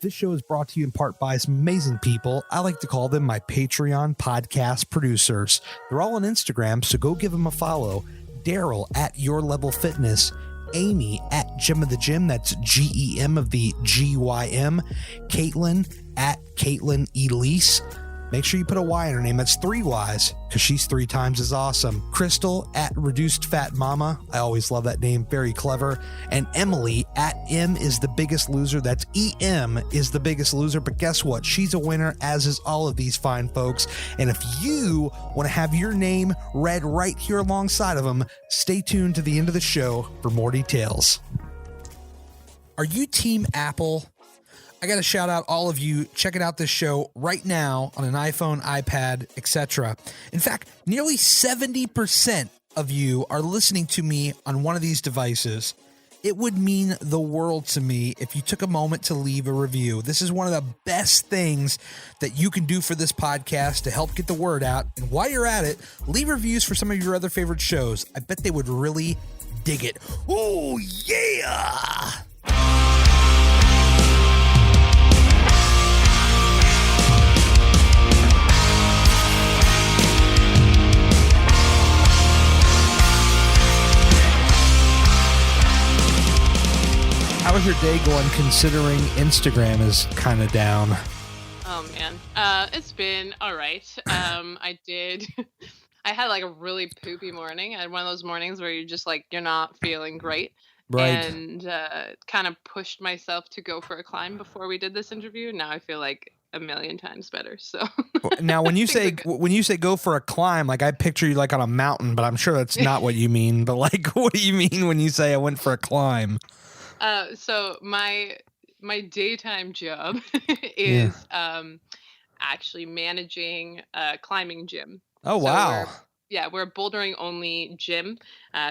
This show is brought to you in part by some amazing people. I like to call them my Patreon podcast producers. They're all on Instagram, so go give them a follow. Daryl at Your Level Fitness, Amy at Gym of the Gym, that's GEM of the GYM, Caitlin at Caitlin Elise. Make sure you put a Y in her name. That's 3 Ys because she's 3 times as awesome. Crystal at Reduced Fat Mama. I always love that name. Very clever. And Emily at M is the Biggest Loser. That's EM is the Biggest Loser. But guess what? She's a winner, as is all of these fine folks. And if you want to have your name read right here alongside of them, stay tuned to the end of the show for more details. Are you Team Apple? I got to shout out all of you checking out this show right now on an iPhone, iPad, etc. In fact, nearly 70% of you are listening to me on one of these devices. It would mean the world to me if you took a moment to leave a review. This is one of the best things that you can do for this podcast to help get the word out. And while you're at it, leave reviews for some of your other favorite shows. I bet they would really dig it. Oh, yeah! How was your day going, considering Instagram is kind of down? Oh man, it's been all right. I had like a really poopy morning. I had one of those mornings where you're just like, you're not feeling great. Right. And kind of pushed myself to go for a climb before we did this interview. Now I feel like a million times better. So now when you say go for a climb, like I picture you like on a mountain, but I'm sure that's not what you mean. But like, what do you mean when you say I went for a climb? So my daytime job is actually managing a climbing gym. Oh, wow. We're a bouldering only gym.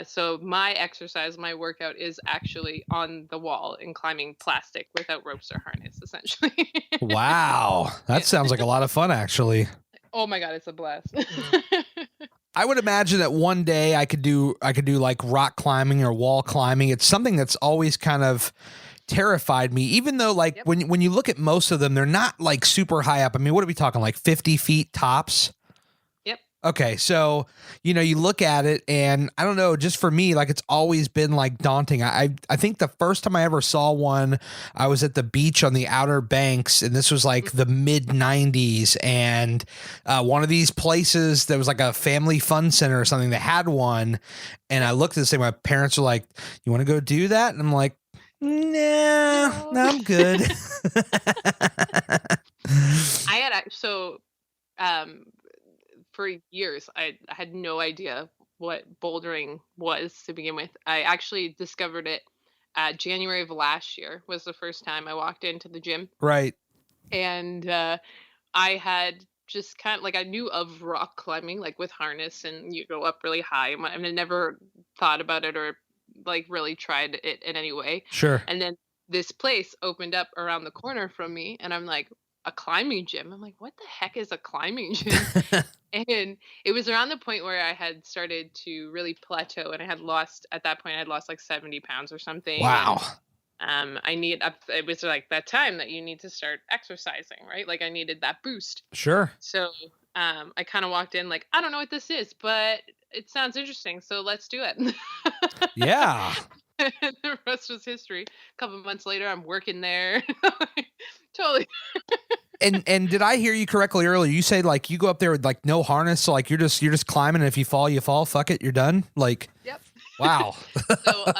So my exercise, my workout is actually on the wall and climbing plastic without ropes or harness, essentially. Wow. That sounds like a lot of fun, actually. Oh my God, it's a blast. I would imagine that one day I could do like rock climbing or wall climbing. It's something that's always kind of terrified me, even though like when you look at most of them, they're not like super high up. I mean, what are we talking, like 50 feet tops? Yep. Okay. So, you look at it and I don't know, just for me, like it's always been like daunting. I think the first time I ever saw one, I was at the beach on the Outer Banks, and this was like the mid 90s. And one of these places that was like a family fun center or something that had one. And I looked at this thing, my parents were like, "You want to go do that?" And I'm like, no, I'm good. For years, I had no idea what bouldering was to begin with. I actually discovered it January of last year was the first time I walked into the gym. Right. And I had just kind of like, I knew of rock climbing, like with harness and you go up really high. I mean, I never thought about it or like really tried it in any way. Sure. And then this place opened up around the corner from me and I'm like, a climbing gym. I'm like, what the heck is a climbing gym? And it was around the point where I had started to really plateau and at that point I'd lost like 70 pounds or something. Wow. And, it was like that time that you need to start exercising, right? Like I needed that boost. Sure. So I kind of walked in like, I don't know what this is, but it sounds interesting. So let's do it. Yeah. And the rest was history. A couple of months later, I'm working there. Totally. And did I hear you correctly earlier? You say like you go up there with like no harness, so like you're just climbing, and if you fall, you fall. Fuck it, you're done. Like, yep. Wow. So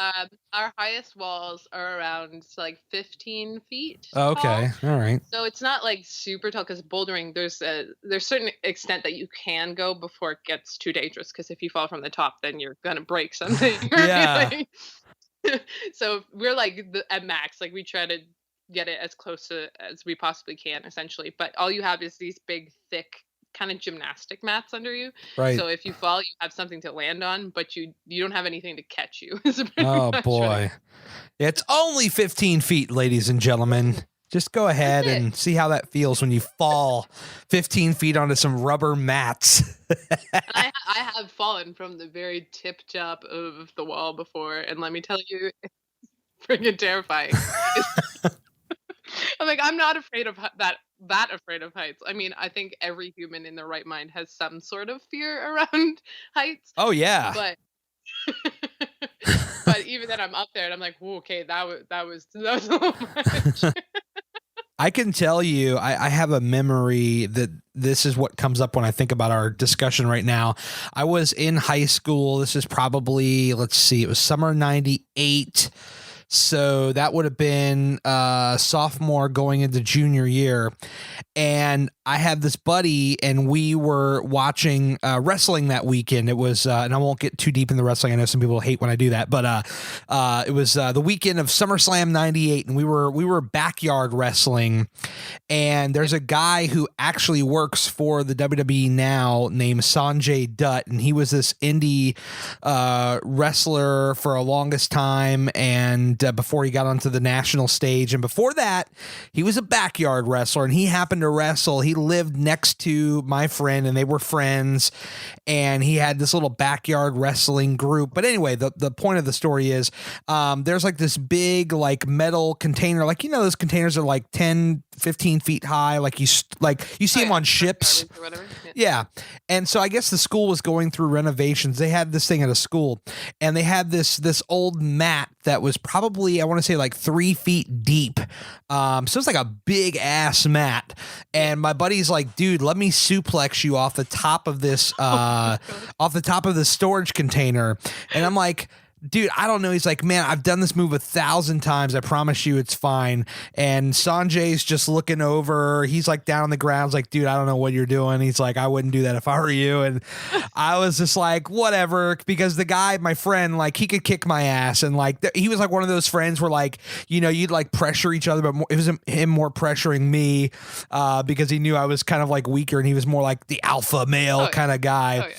our highest walls are around like 15 feet. Okay. Tall. All right. So it's not like super tall because bouldering, there's certain extent that you can go before it gets too dangerous. Because if you fall from the top, then you're gonna break something. Yeah. So we're like at max. Like we try to get it as close to as we possibly can, essentially. But all you have is these big, thick, kind of gymnastic mats under you. Right. So if you fall, you have something to land on, but you don't have anything to catch you. Oh boy. It's only 15 feet, ladies and gentlemen. Just go ahead and see how that feels when you fall 15 feet onto some rubber mats. I have fallen from the very tip top of the wall before, and let me tell you, it's freaking terrifying. I'm like, I'm not afraid of that afraid of heights. I mean, I think every human in their right mind has some sort of fear around heights, Oh yeah. but but even then I'm up there and I'm like, "Ooh, okay, that was a little much." I can tell you, I have a memory that this is what comes up when I think about our discussion right now. I was in high school. This is probably, let's see, it was summer 98. So that would have been sophomore going into junior year. And I had this buddy and we were watching wrestling that weekend. It was, and I won't get too deep in the wrestling. I know some people hate when I do that, but it was the weekend of SummerSlam 98 and we were backyard wrestling. And there's a guy who actually works for the WWE now named Sanjay Dutt. And he was this indie wrestler for a longest time. And before he got onto the national stage. And before that, he was a backyard wrestler and he happened to wrestle. He lived next to my friend and they were friends and he had this little backyard wrestling group. But anyway, the point of the story is there's like this big like metal container, like, you know, those containers are like 10, 15 feet high. Like you see them on ships. Yeah. And so I guess the school was going through renovations. They had this thing at a school and they had this old mat that was probably, I want to say like 3 feet deep. So it's like a big ass mat. And my buddy's like, dude, let me suplex you off the top of this, off the top of the storage container. And I'm like, dude, I don't know. He's like, man, I've done this move 1,000 times. I promise you it's fine. And Sanjay's just looking over. He's like down on the ground. He's like, dude, I don't know what you're doing. He's like, I wouldn't do that if I were you. And I was just like, whatever, because the guy, my friend, like he could kick my ass. And like, he was like one of those friends where like, you know, you'd like pressure each other, but it was him more pressuring me because he knew I was kind of like weaker and he was more like the alpha male kind of guy.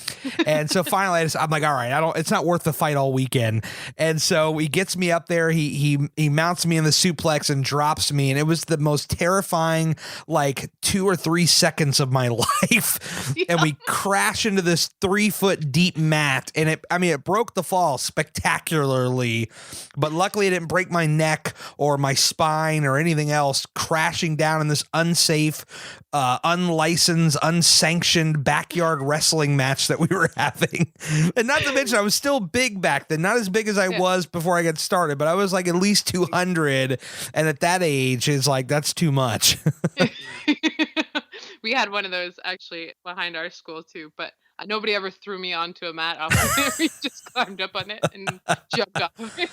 And so finally I'm like, all right, it's not worth the fight all weekend. And so he gets me up there. He mounts me in the suplex and drops me. And it was the most terrifying, like 2 or 3 seconds of my life. Yeah. And we crash into this 3 foot deep mat. And it broke the fall spectacularly, but luckily it didn't break my neck or my spine or anything else, crashing down in this unsafe, unlicensed, unsanctioned backyard wrestling match that we were having. And not to mention, I was still big back then, not as big as I was before I got started, but I was like at least 200. And at that age, it's like, that's too much. We had one of those actually behind our school too, but nobody ever threw me onto a mat off of it. We just climbed up on it and jumped off of it.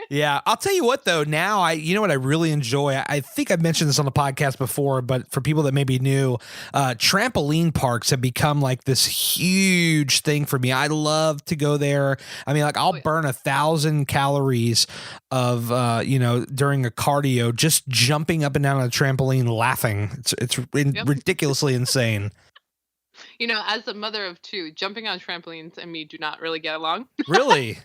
Yeah, I'll tell you what though, now you know what I really enjoy? I think I've mentioned this on the podcast before, but for people that may be new, trampoline parks have become like this huge thing for me. I love to go there. I mean, like I'll burn 1,000 calories of, during a cardio, just jumping up and down on a trampoline laughing. It's ridiculously insane. You know, as a mother of 2, jumping on trampolines and me do not really get along. Really?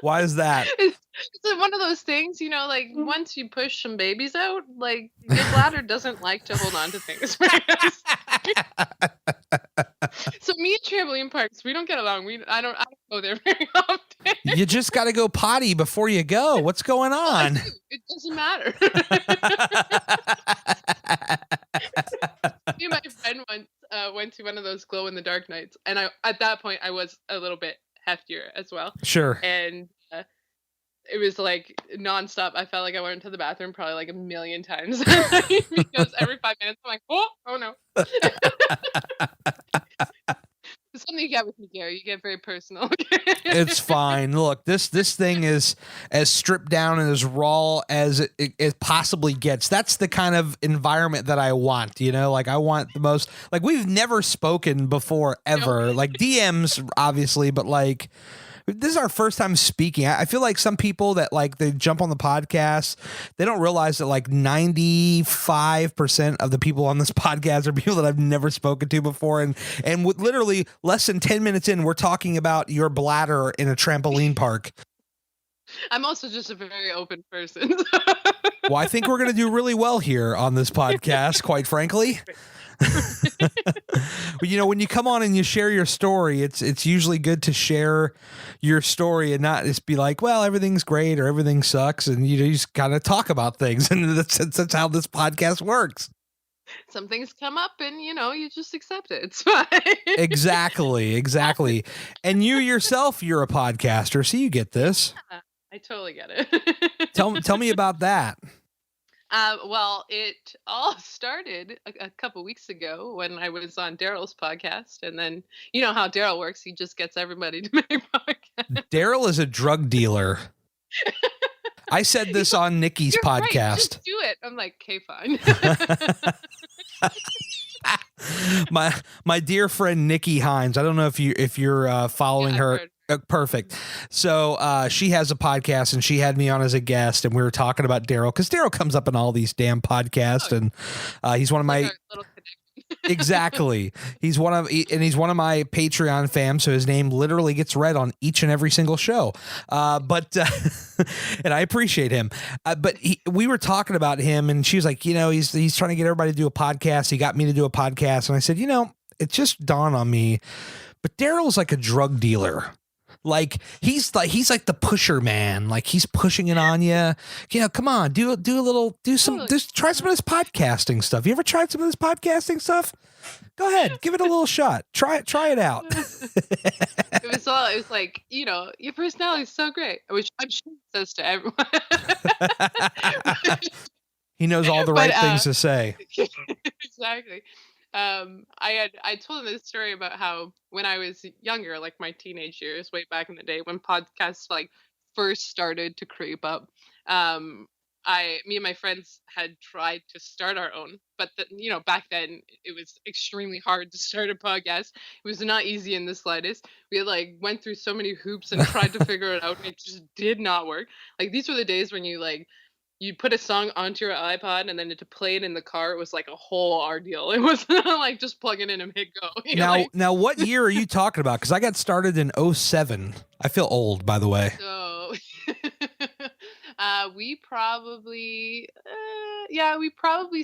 Why is that? It's one of those things, you know, like once you push some babies out, like your bladder doesn't like to hold on to things. So me and trampoline parks, we don't get along. I don't go there very often. You just got to go potty before you go. What's going on? It doesn't matter. Me and my friend once went to one of those glow in the dark nights, and at that point I was a little bit heftier as well. Sure. And it was like nonstop. I felt like I went to the bathroom probably like a million times because every 5 minutes I'm like, oh no. It's something you get with me, Gary. You get very personal. It's fine. Look, this thing is as stripped down and as raw as it possibly gets. That's the kind of environment that I want, you know? Like I want the most, like we've never spoken before ever. No. Like DMs obviously, but like this is our first time speaking. I feel like some people that like they jump on the podcast, they don't realize that like 95% of the people on this podcast are people that I've never spoken to before. And with literally less than 10 minutes in, we're talking about your bladder in a trampoline park. I'm also just a very open person. Well, I think we're going to do really well here on this podcast, quite frankly. Well, when you come on and you share your story, it's usually good to share your story and not just be like, well, everything's great or everything sucks, and you just kind of talk about things, and that's how this podcast works. Some things come up and you just accept it. It's fine. Exactly. And you yourself, you're a podcaster, so you get this. Yeah, I totally get it. Tell me about that. Well, it all started a couple weeks ago when I was on Daryl's podcast, and then you know how Daryl works; he just gets everybody to make podcasts. Daryl is a drug dealer. I said this on Nikki's You're podcast. Right, just do it. I'm like, okay, fine. my dear friend Nikki Hines. I don't know if you're following her. Perfect. So she has a podcast, and she had me on as a guest, and we were talking about Daryl because Daryl comes up in all these damn podcasts, and he's one of my exactly. He's one of my Patreon fans, so his name literally gets read on each and every single show. But and I appreciate him. But we were talking about him, and she was like, he's trying to get everybody to do a podcast. He got me to do a podcast, and I said, it just dawned on me, but Daryl's like a drug dealer. Like he's like the pusher man. Like he's pushing it on you. Come on, try some of this podcasting stuff. You ever tried some of this podcasting stuff? Go ahead, give it a little shot. Try it out. It was like, your personality is so great, which I'm sure he says to everyone. He knows all the right things to say. Exactly. I told him this story about how when I was younger, like my teenage years, way back in the day when podcasts like first started to creep up, me and my friends had tried to start our own, but back then it was extremely hard to start a podcast. It was not easy in the slightest. We like went through so many hoops and tried to figure it out, and it just did not work. Like these were the days when you put a song onto your iPod, and then to play it in the car, it was like a whole ordeal. It was not like just plug it in and hit go. Now, what year are you talking about? Because I got started in 2007. I feel old, by the way. So, we probably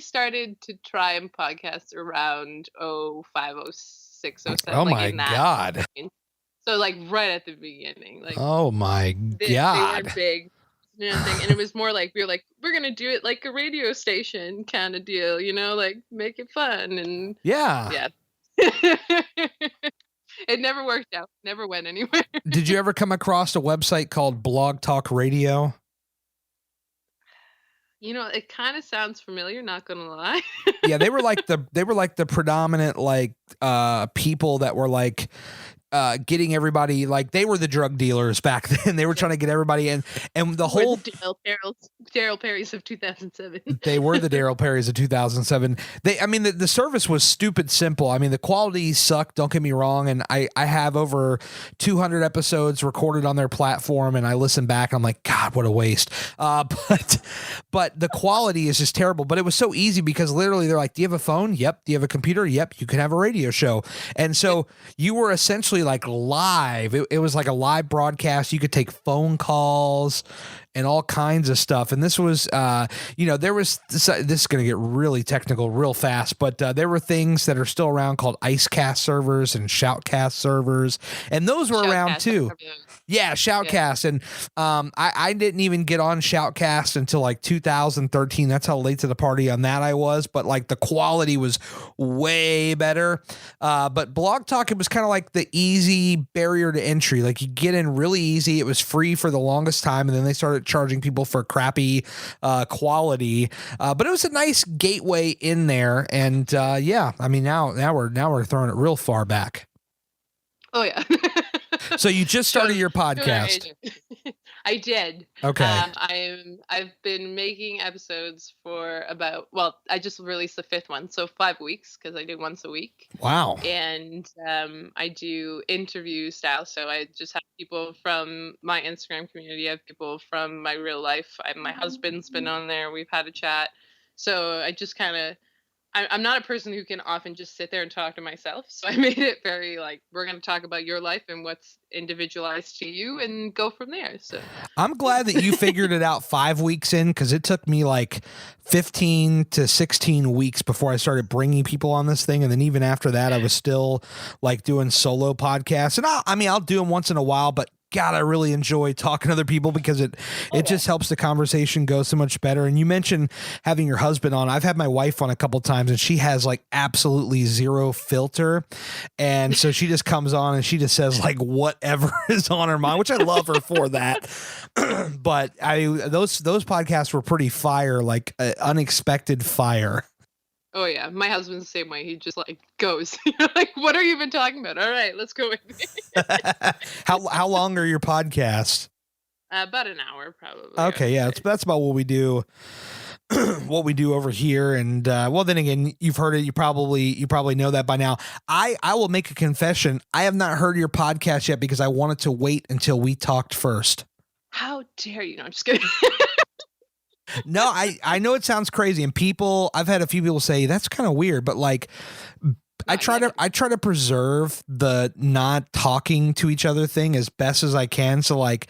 started to try and podcast around 2005, 2006, 2007. Oh my God. So like right at the beginning. Like, oh my God. They weren't big. And it was more like we're gonna do it like a radio station kind of deal, like make it fun. And yeah. It never worked out, never went anywhere. Did you ever come across a website called Blog Talk Radio? It kind of sounds familiar, not gonna lie. Yeah, they were like the predominant people that were like getting everybody, like they were the drug dealers back then. They were trying to get everybody in, and the whole Daryl Perry's of 2007. They were the Daryl Perry's of 2007. The service was stupid simple. I mean, the quality sucked, don't get me wrong, and I have over 200 episodes recorded on their platform, and I listen back and I'm like, God, what a waste. But the quality is just terrible. But it was so easy because literally they're like, do you have a phone? Yep. Do you have a computer? Yep. You can have a radio show. And so you were essentially like live. It was like a live broadcast. You could take phone calls and all kinds of stuff. And this was, there was, this is going to get really technical real fast, but there were things that are still around called Icecast servers and Shoutcast servers. And those were around too. Yeah, Shoutcast. Yeah. And I didn't even get on Shoutcast until like 2013. That's how late to the party on that I was. But like the quality was way better. But Blog Talk, it was kind of like the easy barrier to entry. Like you get in really easy. It was free for the longest time. And then they started charging people for crappy quality. But it was a nice gateway in there. And now we're throwing it real far back. Oh, yeah. So you just started your podcast. I did. Okay. I've been making episodes for I just released the 5th one, so 5 weeks because I do once a week. Wow. And I do interview style, so I just have people from my Instagram community. I have people from my real life. My husband's been on there. We've had a chat. So I just kind of I'm not a person who can often just sit there and talk to myself. So I made it very like, we're going to talk about your life and what's individualized to you and go from there. So, I'm yeah. glad that you figured it out 5 weeks in, because it took me like 15 to 16 weeks before I started bringing people on this thing. And then even after that, I was still like doing solo podcasts. And I'll do them once in a while, but God, I really enjoy talking to other people because it Oh, yeah. just helps the conversation go so much better. And you mentioned having your husband on. I've had my wife on a couple times, and she has like absolutely zero filter. And so she just comes on and she just says like whatever is on her mind, which I love her for that. But those podcasts were pretty fire, like unexpected fire. Oh yeah, my husband's the same way. He just like goes. You're like, what are you even talking about? All right, let's go with it. How long are your podcasts? About an hour, probably. Okay, yeah, that's about what we do. What we do over here. And well, then again, you've heard it. You probably know that by now. I will make a confession. I have not heard your podcast yet because I wanted to wait until we talked first. How dare you? No, I'm just kidding. No, I know it sounds crazy, and I've had a few people say that's kind of weird, but like I try to preserve the not talking to each other thing as best as I can. So like,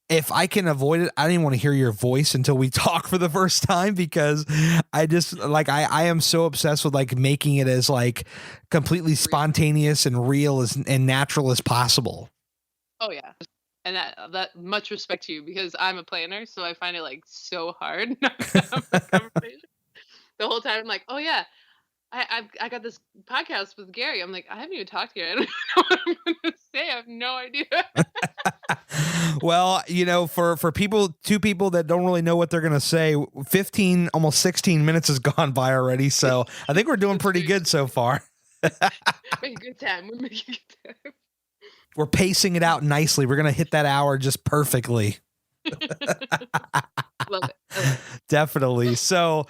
if I can avoid it, I don't even want to hear your voice until we talk for the first time, because I just like, I am so obsessed with like making it as like completely spontaneous and real and natural as possible. Oh yeah. And that much respect to you, because I'm a planner, so I find it like so hard not to have a conversation. The whole time I'm like, oh yeah, I got this podcast with Gary. I'm like, I haven't even talked to Gary. I don't know what I'm gonna say. I have no idea. Well, for two people that don't really know what they're going to say, 15, almost 16 minutes has gone by already. So I think we're doing pretty good so far. Making good time. We're making good time. We're pacing it out nicely. We're going to hit that hour just perfectly. Love it. Definitely. So,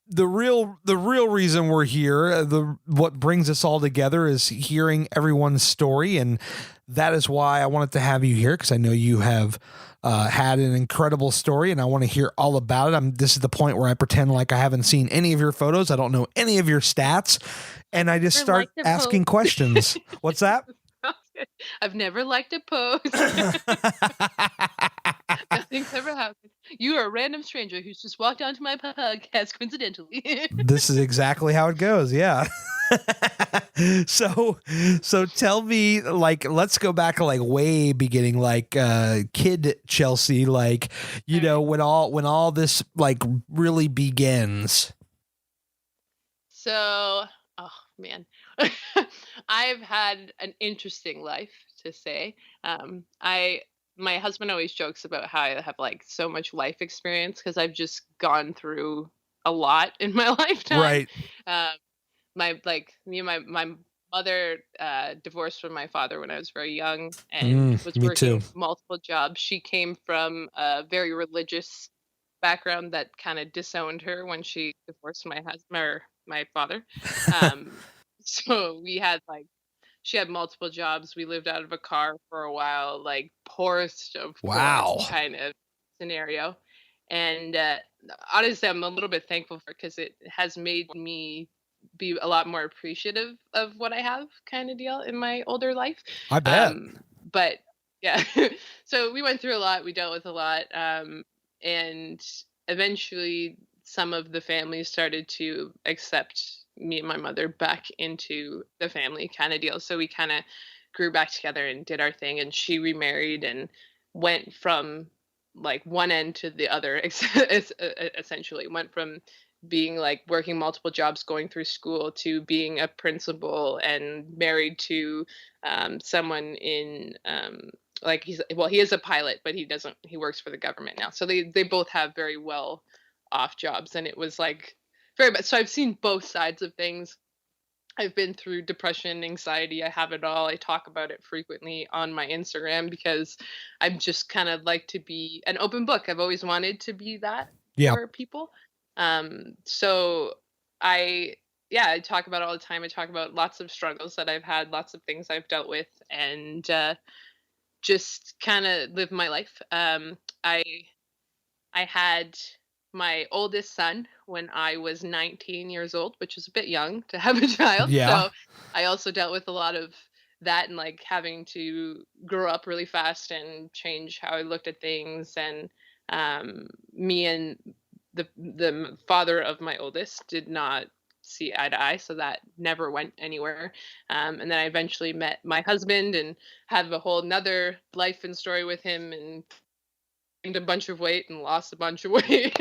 the real reason we're here, what brings us all together, is hearing everyone's story, and that is why I wanted to have you here, because I know you have had an incredible story, and I want to hear all about it. This is the point where I pretend like I haven't seen any of your photos, I don't know any of your stats, and I just start asking questions. What's that? I've never liked a post. Nothing's ever happened. You are a random stranger who's just walked onto my podcast coincidentally. This is exactly how it goes. Yeah. So tell me, like, let's go back to like way beginning, like kid Chelsea, like, when all this like really begins. So, oh man, I've had an interesting life, to say. My husband always jokes about how I have like so much life experience because I've just gone through a lot in my lifetime. Right. My mother divorced from my father when I was very young and was me working too. multiple jobs. She came from a very religious background that kind of disowned her when she divorced my husband or my father. So we had like, she had multiple jobs. We lived out of a car for a while, like poorest of Wow. poor kind of scenario. And honestly, I'm a little bit thankful for, because it has made me be a lot more appreciative of what I have, kind of deal, in my older life. I bet. But yeah, so we went through a lot. We dealt with a lot. And eventually some of the family started to accept me and my mother back into the family, kind of deal. So we kind of grew back together and did our thing, and she remarried and went from like one end to the other. Essentially went from being like working multiple jobs, going through school, to being a principal and married to someone in like he is a pilot, but he works for the government now. So they both have very well off jobs, and it was like very much. So I've seen both sides of things. I've been through depression, anxiety. I have it all. I talk about it frequently on my Instagram because I'm just kind of like to be an open book. I've always wanted to be that for people. So I talk about it all the time. I talk about lots of struggles that I've had, lots of things I've dealt with, and just kind of live my life. I had my oldest son when I was 19 years old, which is a bit young to have a child. Yeah. So I also dealt with a lot of that and like having to grow up really fast and change how I looked at things. And me and the father of my oldest did not see eye to eye, so that never went anywhere. And then I eventually met my husband and had a whole nother life and story with him, and gained a bunch of weight and lost a bunch of weight.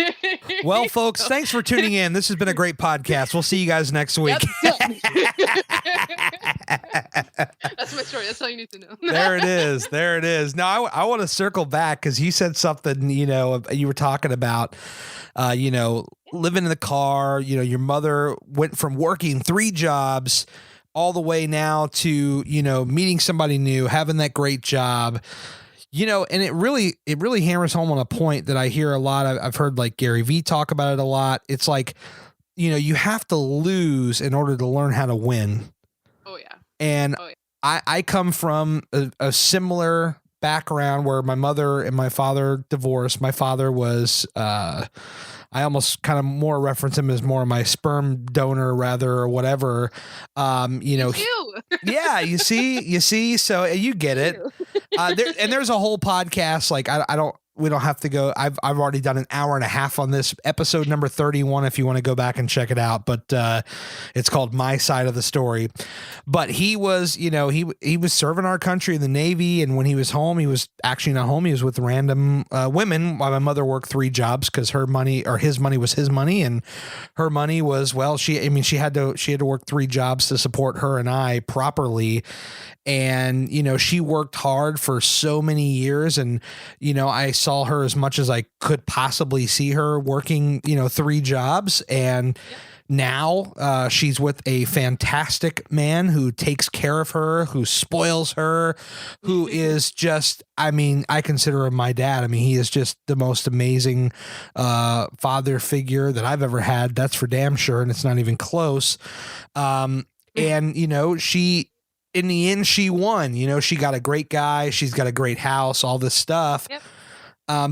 Well, folks, So, thanks for tuning in. This has been a great podcast. We'll see you guys next week. yep, done. That's my story. That's all you need to know. There it is. There it is. Now, I want to circle back because you said something, you were talking about, living in the car, your mother went from working 3 jobs all the way now to, meeting somebody new, having that great job. And it really hammers home on a point that I hear a lot. I've heard like Gary Vee talk about it a lot. It's like, you have to lose in order to learn how to win. Oh yeah. And Oh, yeah. I come from a similar background where my mother and my father divorced. My father was, I almost kind of more reference him as more of my sperm donor rather, or whatever. You. Yeah, you see, so you get it. There's a whole podcast. Like we don't have to go. I've already done an hour and a half on this, episode number 31, if you want to go back and check it out. But it's called My Side of the Story. But he was, he was serving our country in the Navy, and when he was home, he was actually not home. He was with random women while my mother worked 3 jobs because his money was his money, and her money was, well, she had to work 3 jobs to support her and I properly. And, she worked hard for so many years, and, I saw her as much as I could possibly see her working, 3 jobs. And now she's with a fantastic man who takes care of her, who spoils her, who is just, I consider him my dad. He is just the most amazing father figure that I've ever had. That's for damn sure. And it's not even close. And, in the end, she won. She got a great guy. She's got a great house, all this stuff. Yep.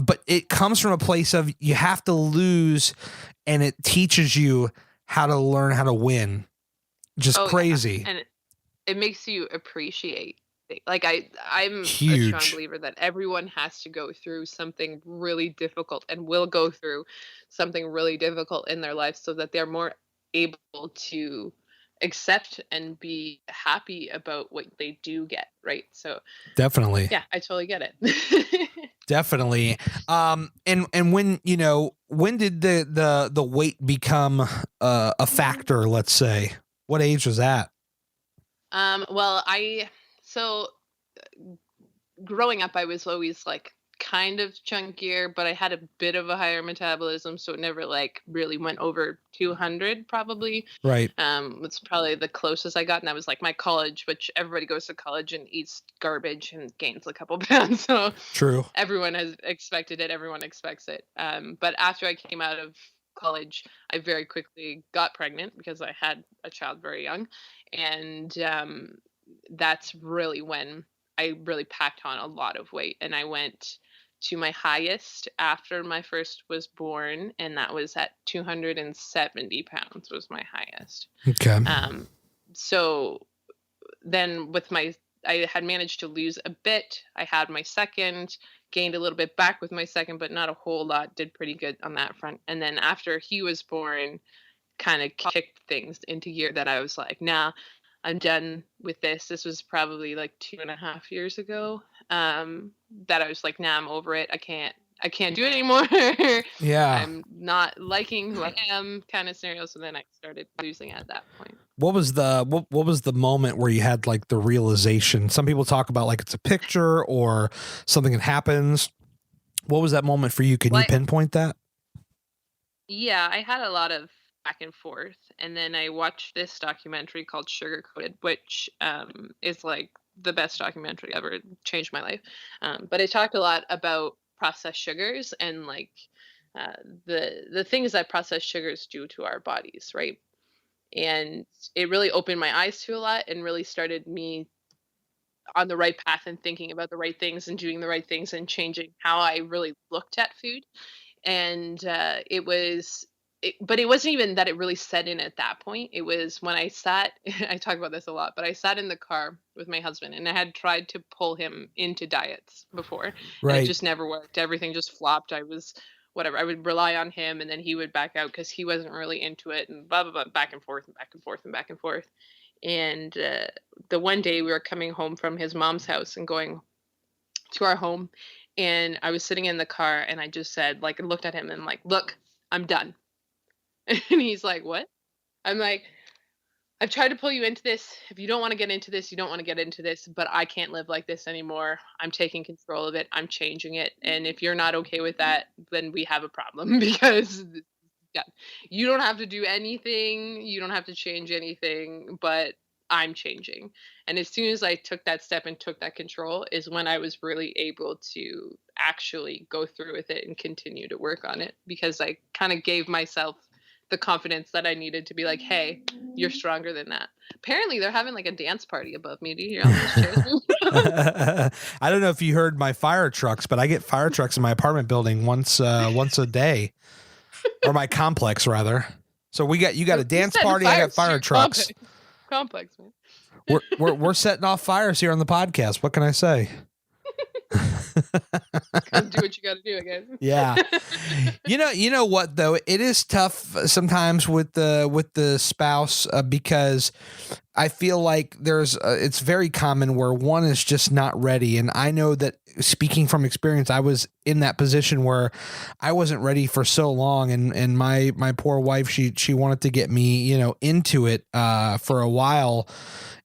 But it comes from a place of you have to lose, and it teaches you how to learn how to win. Just crazy. Yeah. And it makes you appreciate it. Like I'm Huge. a strong believer that everyone has to go through something really difficult and will go through something really difficult in their life so that they're more able to accept and be happy about what they do get, right? So definitely. Yeah, I totally get it. Definitely. And when did the weight become a factor, let's say? What age was that? Well, growing up I was always like kind of chunkier, but I had a bit of a higher metabolism, so it never like really went over 200 probably. Right. It's probably the closest I got, and that was like my college, which everybody goes to college and eats garbage and gains a couple pounds. So True. Everyone has expected it. Everyone expects it. But after I came out of college, I very quickly got pregnant because I had a child very young, and that's really when I really packed on a lot of weight, and I went to my highest after my first was born, and that was at 270 pounds was my highest. Okay. So then I had managed to lose a bit. I had my second, gained a little bit back with my second, but not a whole lot, did pretty good on that front. And then after he was born, kind of kicked things into gear that I was like, nah, I'm done with this. This was probably like 2.5 years ago. That I was like, nah, I'm over it. I can't do it anymore. Yeah. I'm not liking who I am, kind of scenario. So then I started losing at that point. What was the moment where you had like the realization? Some people talk about like it's a picture or something that happens. What was that moment for you? Can you pinpoint that? Yeah, I had a lot of back and forth, and then I watched this documentary called Sugar Coated, which is like the best documentary ever. It changed my life. But it talked a lot about processed sugars and like the things that processed sugars do to our bodies, right? And it really opened my eyes to a lot and really started me on the right path and thinking about the right things and doing the right things and changing how I really looked at food. And but it wasn't even that it really set in at that point. It was when I sat, I talk about this a lot, but I sat in the car with my husband and I had tried to pull him into diets before, and it Right. just never worked. Everything just flopped. Whatever. I would rely on him and then he would back out because he wasn't really into it, and blah, blah, blah, back and forth and back and forth and back and forth. And the one day we were coming home from his mom's house and going to our home, and I was sitting in the car and I just said, like, I looked at him and like, look, I'm done. And he's like, what? I'm like, I've tried to pull you into this. If you don't want to get into this, you don't want to get into this, but I can't live like this anymore. I'm taking control of it. I'm changing it. And if you're not okay with that, then we have a problem because yeah, you don't have to do anything. You don't have to change anything, but I'm changing. And as soon as I took that step and took that control is when I was really able to actually go through with it and continue to work on it, because I kind of gave myself the confidence that I needed to be like, hey, you're stronger than that. Apparently, they're having like a dance party above me. Do you hear all those chairs moving? I don't know if you heard my fire trucks, but I get fire trucks in my apartment building once a day, or my complex rather. So you got a dance party. I got fire trucks. Complex, man. We're setting off fires here on the podcast. What can I say? Come do what you got to do, I guess. Yeah. You know what though? It is tough sometimes with the spouse because I feel like it's very common where one is just not ready. And I know that, speaking from experience, I was in that position where I wasn't ready for so long. And my poor wife, she wanted to get me, into it, for a while.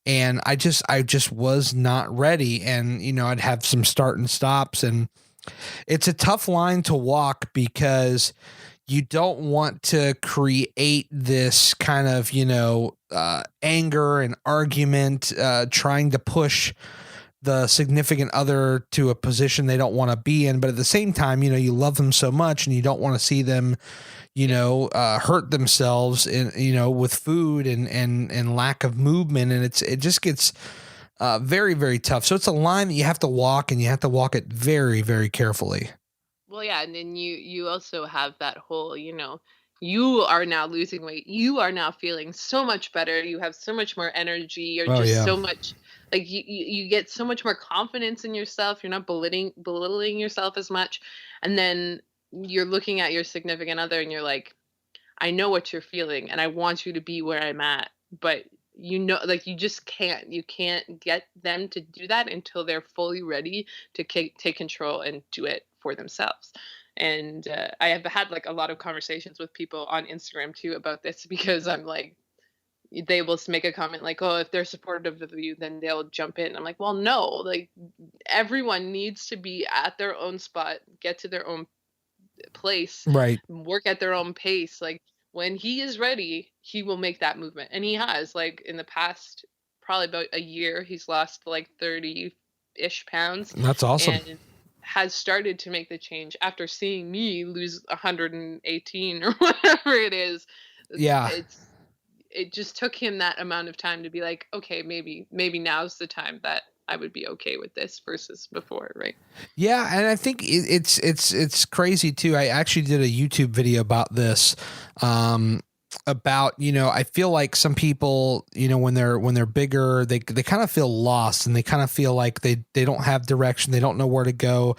And I just was not ready. And, I'd have some start and stops, and it's a tough line to walk because you don't want to create this kind of, anger and argument, trying to push the significant other to a position they don't want to be in. But at the same time, you love them so much and you don't want to see them, hurt themselves with food and lack of movement. And it just gets very, very tough. So it's a line that you have to walk, and you have to walk it very, very carefully. Well, yeah, and then you also have that whole, you are now losing weight. You are now feeling so much better. You have so much more energy. You're just so much like you get so much more confidence in yourself. You're not belittling yourself as much. And then you're looking at your significant other and you're like, I know what you're feeling and I want you to be where I'm at, but like you just can't get them to do that until they're fully ready to take control and do it for themselves. And I have had like a lot of conversations with people on Instagram too about this, because I'm like, they will make a comment like, oh, if they're supportive of you, then they'll jump in. I'm like, well, no, like everyone needs to be at their own spot, get to their own place, right, work at their own pace. Like when he is ready, he will make that movement. And he has, like, in the past probably about a year, he's lost like 30-ish pounds. That's awesome. And has started to make the change after seeing me lose 118 or whatever it is. Yeah. It just took him that amount of time to be like, okay, maybe now's the time that I would be okay with this versus before, right? Yeah, and I think it's crazy too. I actually did a YouTube video about this. About, I feel like some people, when they're bigger, they kind of feel lost, and they kind of feel like they don't have direction. They don't know where to go.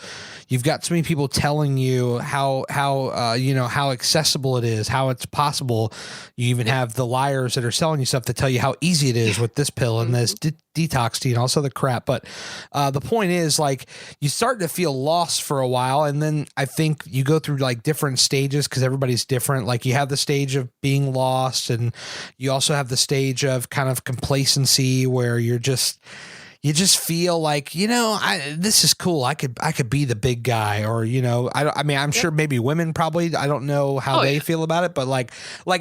You've got so many people telling you how accessible it is, how it's possible. You even have the liars that are selling you stuff to tell you how easy it is with this pill and this detox tea and all this other crap. But the point is, like, you start to feel lost for a while, and then I think you go through like different stages because everybody's different. Like you have the stage of being lost, and you also have the stage of kind of complacency where you just feel like, this is cool. I could be the big guy, or, I'm sure maybe women probably, I don't know how they feel about it, but like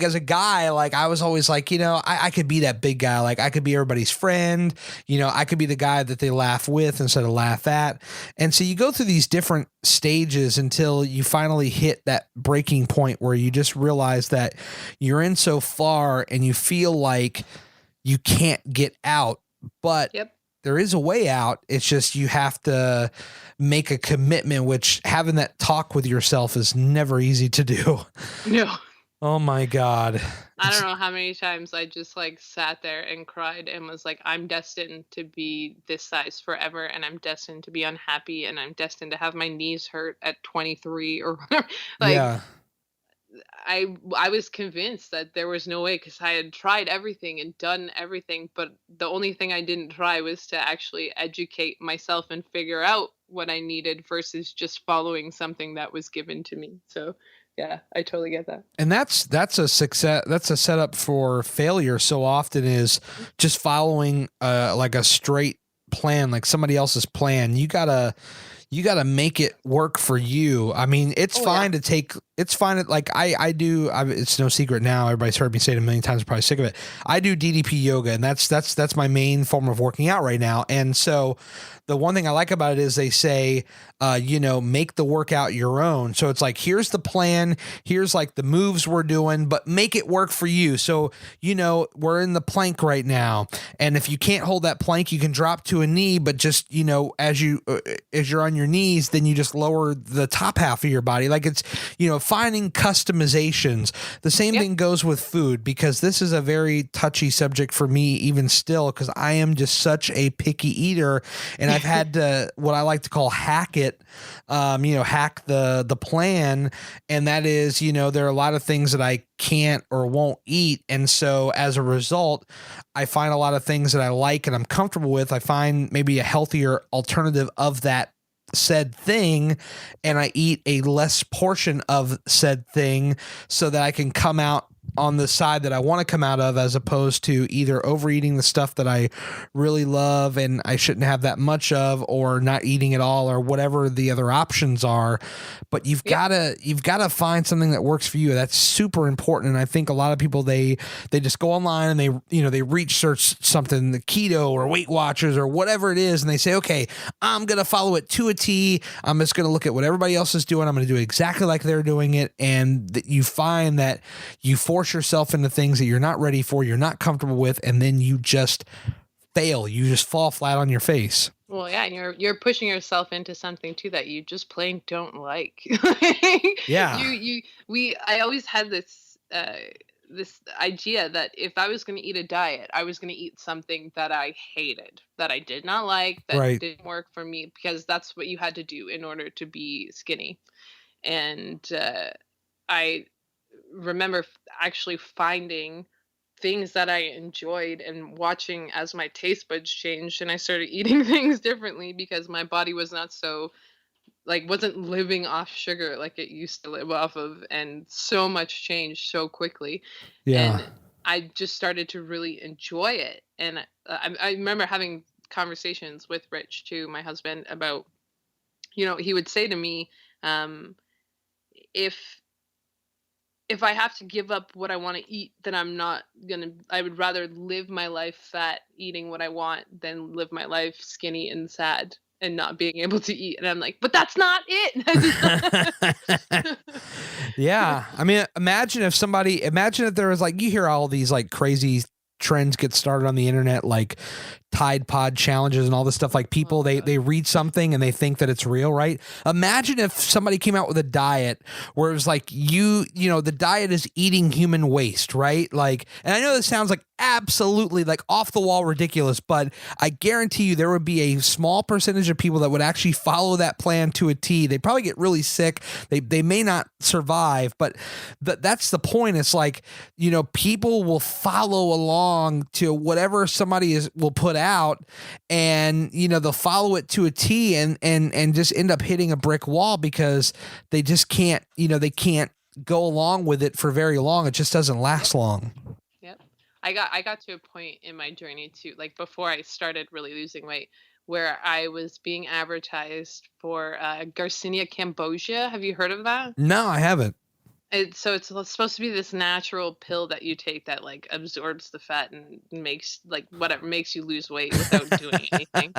as a guy, like I was always like, I could be that big guy. Like I could be everybody's friend. I could be the guy that they laugh with instead of laugh at. And so you go through these different stages until you finally hit that breaking point where you just realize that you're in so far and you feel like you can't get out, but there is a way out. It's just you have to make a commitment, which having that talk with yourself is never easy to do. No. Oh my God. I don't know how many times I just like sat there and cried and was like, I'm destined to be this size forever, and I'm destined to be unhappy, and I'm destined to have my knees hurt at 23 or whatever. Like, Yeah. I was convinced that there was no way, because I had tried everything and done everything, but the only thing I didn't try was to actually educate myself and figure out what I needed versus just following something that was given to me. So yeah, I totally get that. And that's a success. That's a setup for failure. So often is just following like a straight plan, like somebody else's plan. You gotta make it work for you. I mean, it's fine to take, it's fine. Like I do, it's no secret now. Everybody's heard me say it a million times, probably sick of it. I do DDP yoga, and that's my main form of working out right now. And so the one thing I like about it is they say, make the workout your own. So it's like, here's the plan. Here's like the moves we're doing, but make it work for you. So, we're in the plank right now. And if you can't hold that plank, you can drop to a knee, but just, as you're on your knees, then you just lower the top half of your body. Like it's, finding customizations. The same thing goes with food, because this is a very touchy subject for me, even still, because I am just such a picky eater, and I've had to, what I like to call hack it, hack the plan. And that is, there are a lot of things that I can't or won't eat. And so as a result, I find a lot of things that I like and I'm comfortable with. I find maybe a healthier alternative of that said thing, and I eat a less portion of said thing so that I can come out on the side that I want to come out of, as opposed to either overeating the stuff that I really love and I shouldn't have that much of, or not eating at all, or whatever the other options are. But you've got to find something that works for you. That's super important. And I think a lot of people, they just go online and they research something, the keto or Weight Watchers or whatever it is, and they say, okay, I'm going to follow it to a T. I'm just going to look at what everybody else is doing. I'm going to do it exactly like they're doing it. And you find that you force yourself into things that you're not ready for, you're not comfortable with, and then you just fail. You just fall flat on your face. Well, yeah, and you're pushing yourself into something too that you just plain don't like. Yeah. I always had this this idea that if I was going to eat a diet, I was going to eat something that I hated, that I did not like, that didn't work for me, because that's what you had to do in order to be skinny. And I remember actually finding things that I enjoyed and watching as my taste buds changed, and I started eating things differently because my body was not so, like, wasn't living off sugar like it used to live off of, and so much changed so quickly. Yeah. And I just started to really enjoy it. And I remember having conversations with Rich too, my husband, about, he would say to me, if I have to give up what I want to eat, then I would rather live my life fat eating what I want than live my life skinny and sad and not being able to eat. And I'm like, but that's not it. Yeah. I mean, imagine if there was, like, you hear all these like crazy trends get started on the internet, like Tide Pod challenges and all this stuff. Like people, they read something and they think that it's real, right? Imagine if somebody came out with a diet where it was like, the diet is eating human waste, right? Like, and I know this sounds like absolutely like off the wall ridiculous, but I guarantee you there would be a small percentage of people that would actually follow that plan to a T. They'd probably get really sick. They may not survive, but that's the point. It's like, people will follow along to whatever somebody will put out, and they'll follow it to a T, and just end up hitting a brick wall because they just can't they can't go along with it for very long. It just doesn't last long. Yep. I got to a point in my journey too, like before I started really losing weight, where I was being advertised for Garcinia Cambogia. Have you heard of that? No, I haven't. It's supposed to be this natural pill that you take that like absorbs the fat and makes makes you lose weight without doing anything.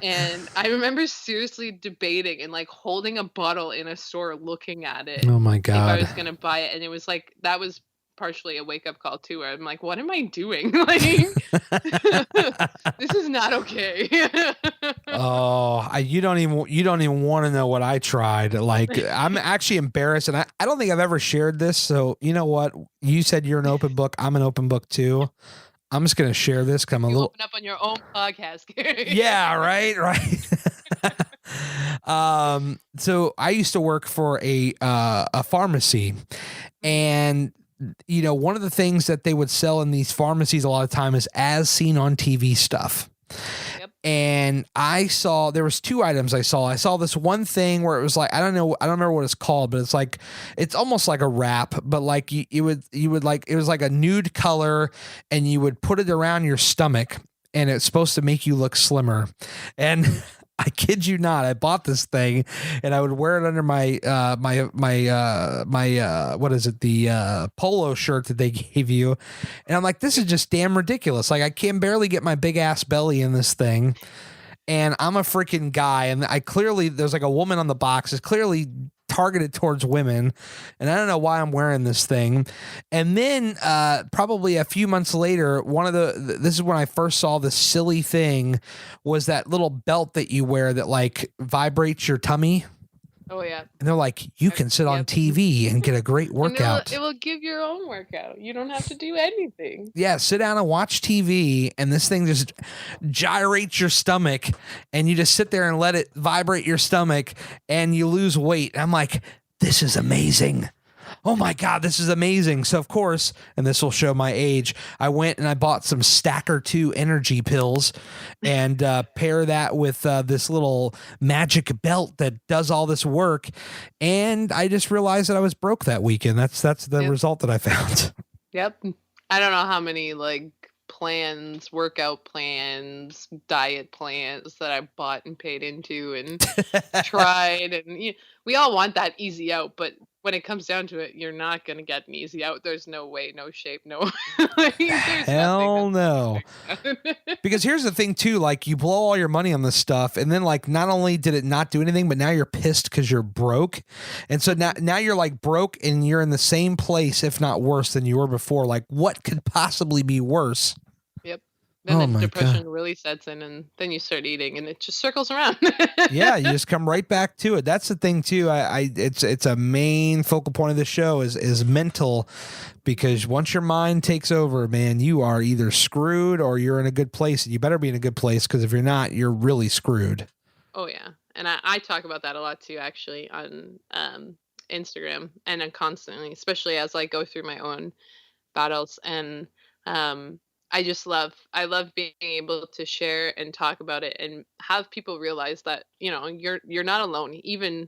And I remember seriously debating and like holding a bottle in a store looking at it. Oh my God. If I was going to buy it. And it was like, that was partially a wake up call too, where I'm like, what am I doing? Like, this is not okay. Oh, you don't even want to know what I tried. Like, I'm actually embarrassed, and I don't think I've ever shared this. So you know what? You said you're an open book. I'm an open book too. I'm just gonna share this because I'm a You little. open up on your own podcast. Yeah, right. So I used to work for a pharmacy, and one of the things that they would sell in these pharmacies a lot of time is as seen on TV stuff. Yep. And there was two items I saw. I saw this one thing where it was like, I don't remember what it's called, but it's almost like a wrap, but like you would like, it was like a nude color, and you would put it around your stomach, and it's supposed to make you look slimmer. And I kid you not, I bought this thing, and I would wear it under my what is it, the polo shirt that they gave you, and I'm like, this is just damn ridiculous. Like, I can barely get my big ass belly in this thing, and I'm a freaking guy, and there's like a woman on the box. It's clearly targeted towards women, and I don't know why I'm wearing this thing. And then probably a few months later, this is when I first saw this silly thing, was that little belt that you wear that like vibrates your tummy. Oh yeah. And they're like, you can sit on TV and get a great workout. It will give your own workout. You don't have to do anything. Yeah, sit down and watch TV, and this thing just gyrates your stomach, and you just sit there and let it vibrate your stomach, and you lose weight. And I'm like, this is amazing. Oh my God, this is amazing. So of course, and this will show my age, I went and I bought some Stacker 2 energy pills, and pair that with this little magic belt that does all this work. And I just realized that I was broke that weekend. That's the result that I found. Yep. I don't know how many like plans, workout plans, diet plans that I bought and paid into and tried. And we all want that easy out, but when it comes down to it, you're not going to get an easy out. There's no way, no shape, no. Hell no. Because here's the thing too, like, you blow all your money on this stuff, and then like, not only did it not do anything, but now you're pissed because you're broke. And so now you're like broke, and you're in the same place, if not worse than you were before. Like, what could possibly be worse? Yep. Then the depression really sets in, and then you start eating, and it just circles around. Yeah, you just come right back to it. That's the thing too. It's a main focal point of the show is mental, because once your mind takes over, man, you are either screwed or you're in a good place. You better be in a good place, because if you're not, you're really screwed. Oh yeah, and I talk about that a lot too, actually, on Instagram, and I'm constantly, especially as I go through my own battles, and I love being able to share and talk about it and have people realize that, you're not alone. Even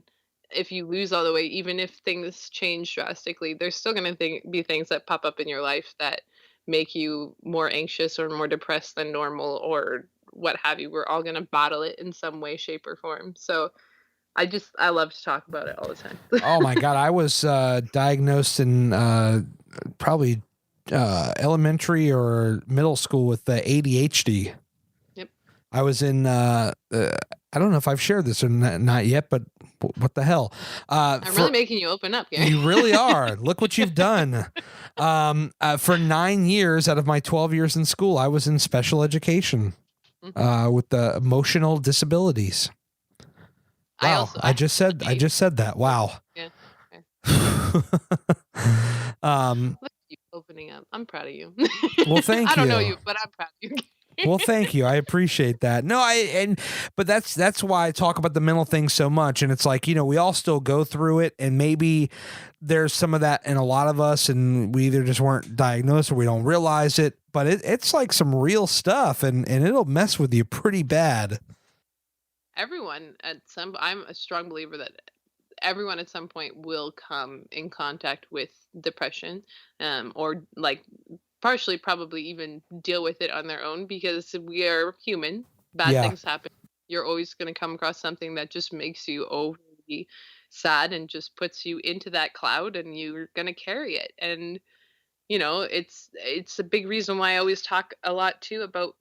if you lose all the weight, even if things change drastically, there's still going to be things that pop up in your life that make you more anxious or more depressed than normal or what have you. We're all going to battle it in some way, shape, or form. So I love to talk about it all the time. Oh my God. I was diagnosed in probably elementary or middle school with ADHD. Yep. I was in I don't know if I've shared this or not yet, but what the hell? I'm really making you open up, Gary. You really are. Look what you've done. For 9 years out of my 12 years in school, I was in special education with the emotional disabilities. Wow. I just said that. Wow. Yeah. Look at you opening up. I'm proud of you. Well, thank you. I don't know you, but I'm proud of you. Well, thank you. I appreciate that. No, but that's why I talk about the mental thing so much. And it's like, we all still go through it, and maybe there's some of that in a lot of us, and we either just weren't diagnosed or we don't realize it, but it's like some real stuff, and it'll mess with you pretty bad. I'm a strong believer that everyone at some point will come in contact with depression, or like partially probably even deal with it on their own, because we are human. Bad things happen. You're always going to come across something that just makes you overly sad and just puts you into that cloud, and you're going to carry it. And it's a big reason why I always talk a lot too about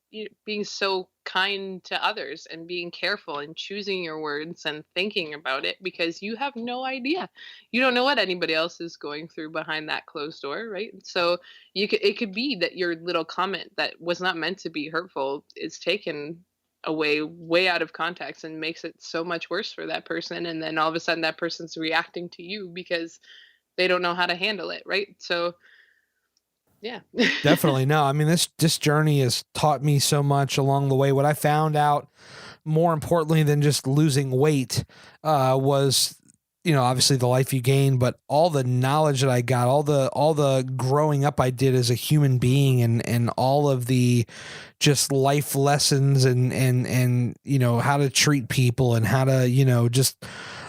being so kind to others and being careful and choosing your words and thinking about it, because you have no idea. You don't know what anybody else is going through behind that closed door, right? So it could be that your little comment that was not meant to be hurtful is taken away way out of context and makes it so much worse for that person, and then all of a sudden that person's reacting to you because they don't know how to handle it, right? So yeah. Definitely. No, I mean, this journey has taught me so much along the way. What I found out, more importantly than just losing weight, was, obviously the life you gain, but all the knowledge that I got, all the growing up I did as a human being, and all of the just life lessons, and how to treat people, and how to, just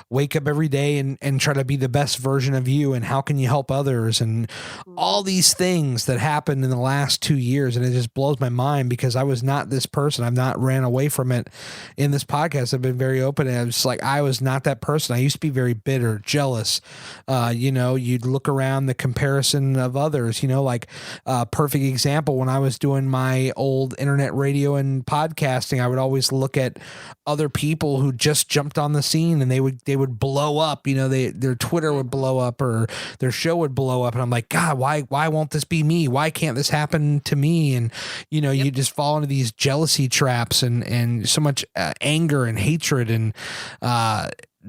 wake up every day and try to be the best version of you, and how can you help others, and all these things that happened in the last 2 years. And it just blows my mind, because I was not this person. I've not ran away from it in this podcast. I've been very open, and I was like, I was not that person. I used to be very bitter, jealous. You'd look around the comparison of others, like perfect example, when I was doing my old internet radio and podcasting, I would always look at other people who just jumped on the scene, and they would blow up, their Twitter would blow up, or their show would blow up. And I'm like, God, why won't this be me? Why can't this happen to me? And, you just fall into these jealousy traps, and so much anger and hatred. And,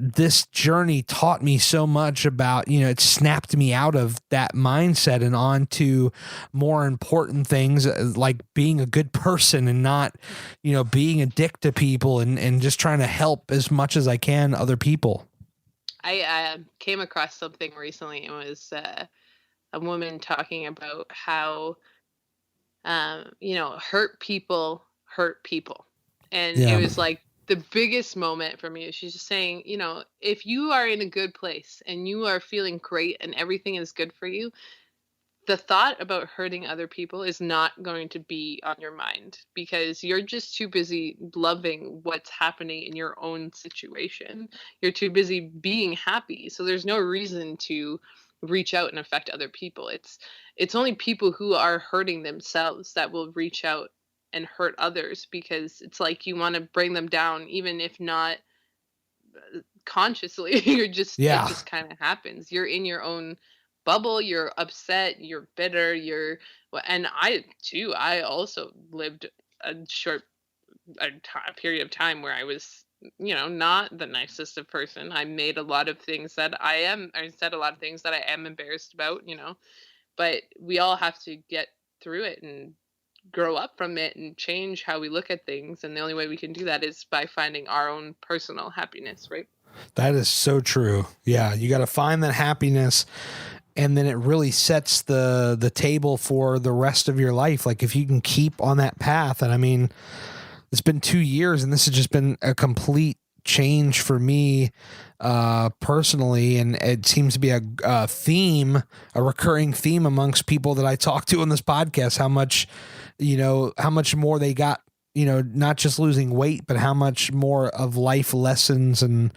this journey taught me so much about, it snapped me out of that mindset and onto more important things, like being a good person, and not, being a dick to people, and just trying to help as much as I can other people. I came across something recently. It was a woman talking about how, hurt people hurt people. And it was like the biggest moment for me. She's just saying, if you are in a good place and you are feeling great and everything is good for you, the thought about hurting other people is not going to be on your mind, because you're just too busy loving what's happening in your own situation. You're too busy being happy. So there's no reason to reach out and affect other people. It's only people who are hurting themselves that will reach out and hurt others, because it's like you want to bring them down, even if not consciously. It just kind of happens. You're in your own bubble, you're upset, you're bitter, and I also lived a short period of time where I was, not the nicest of person. I made a lot of things that I said a lot of things that I am embarrassed about, but we all have to get through it and grow up from it and change how we look at things. And the only way we can do that is by finding our own personal happiness, right? That is so true. Yeah. You got to find that happiness, and then it really sets the table for the rest of your life. Like, if you can keep on that path. And I mean, it's been 2 years, and this has just been a complete change for me personally, and it seems to be a recurring theme amongst people that I talk to on this podcast, how much more they got, not just losing weight, but how much more of life lessons and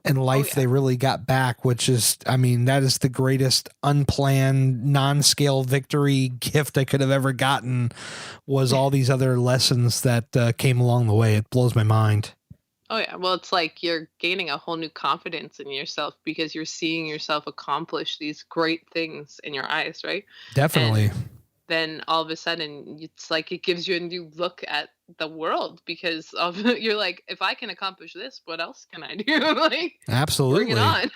life they really got back, which is, I mean, that is the greatest unplanned non-scale victory gift I could have ever gotten, was all these other lessons that came along the way. It blows my mind. Oh yeah. Well, it's like you're gaining a whole new confidence in yourself, because you're seeing yourself accomplish these great things in your eyes, right? Definitely. And then all of a sudden, it's like it gives you a new look at the world, because you're like, if I can accomplish this, what else can I do? Like, absolutely, bring it on.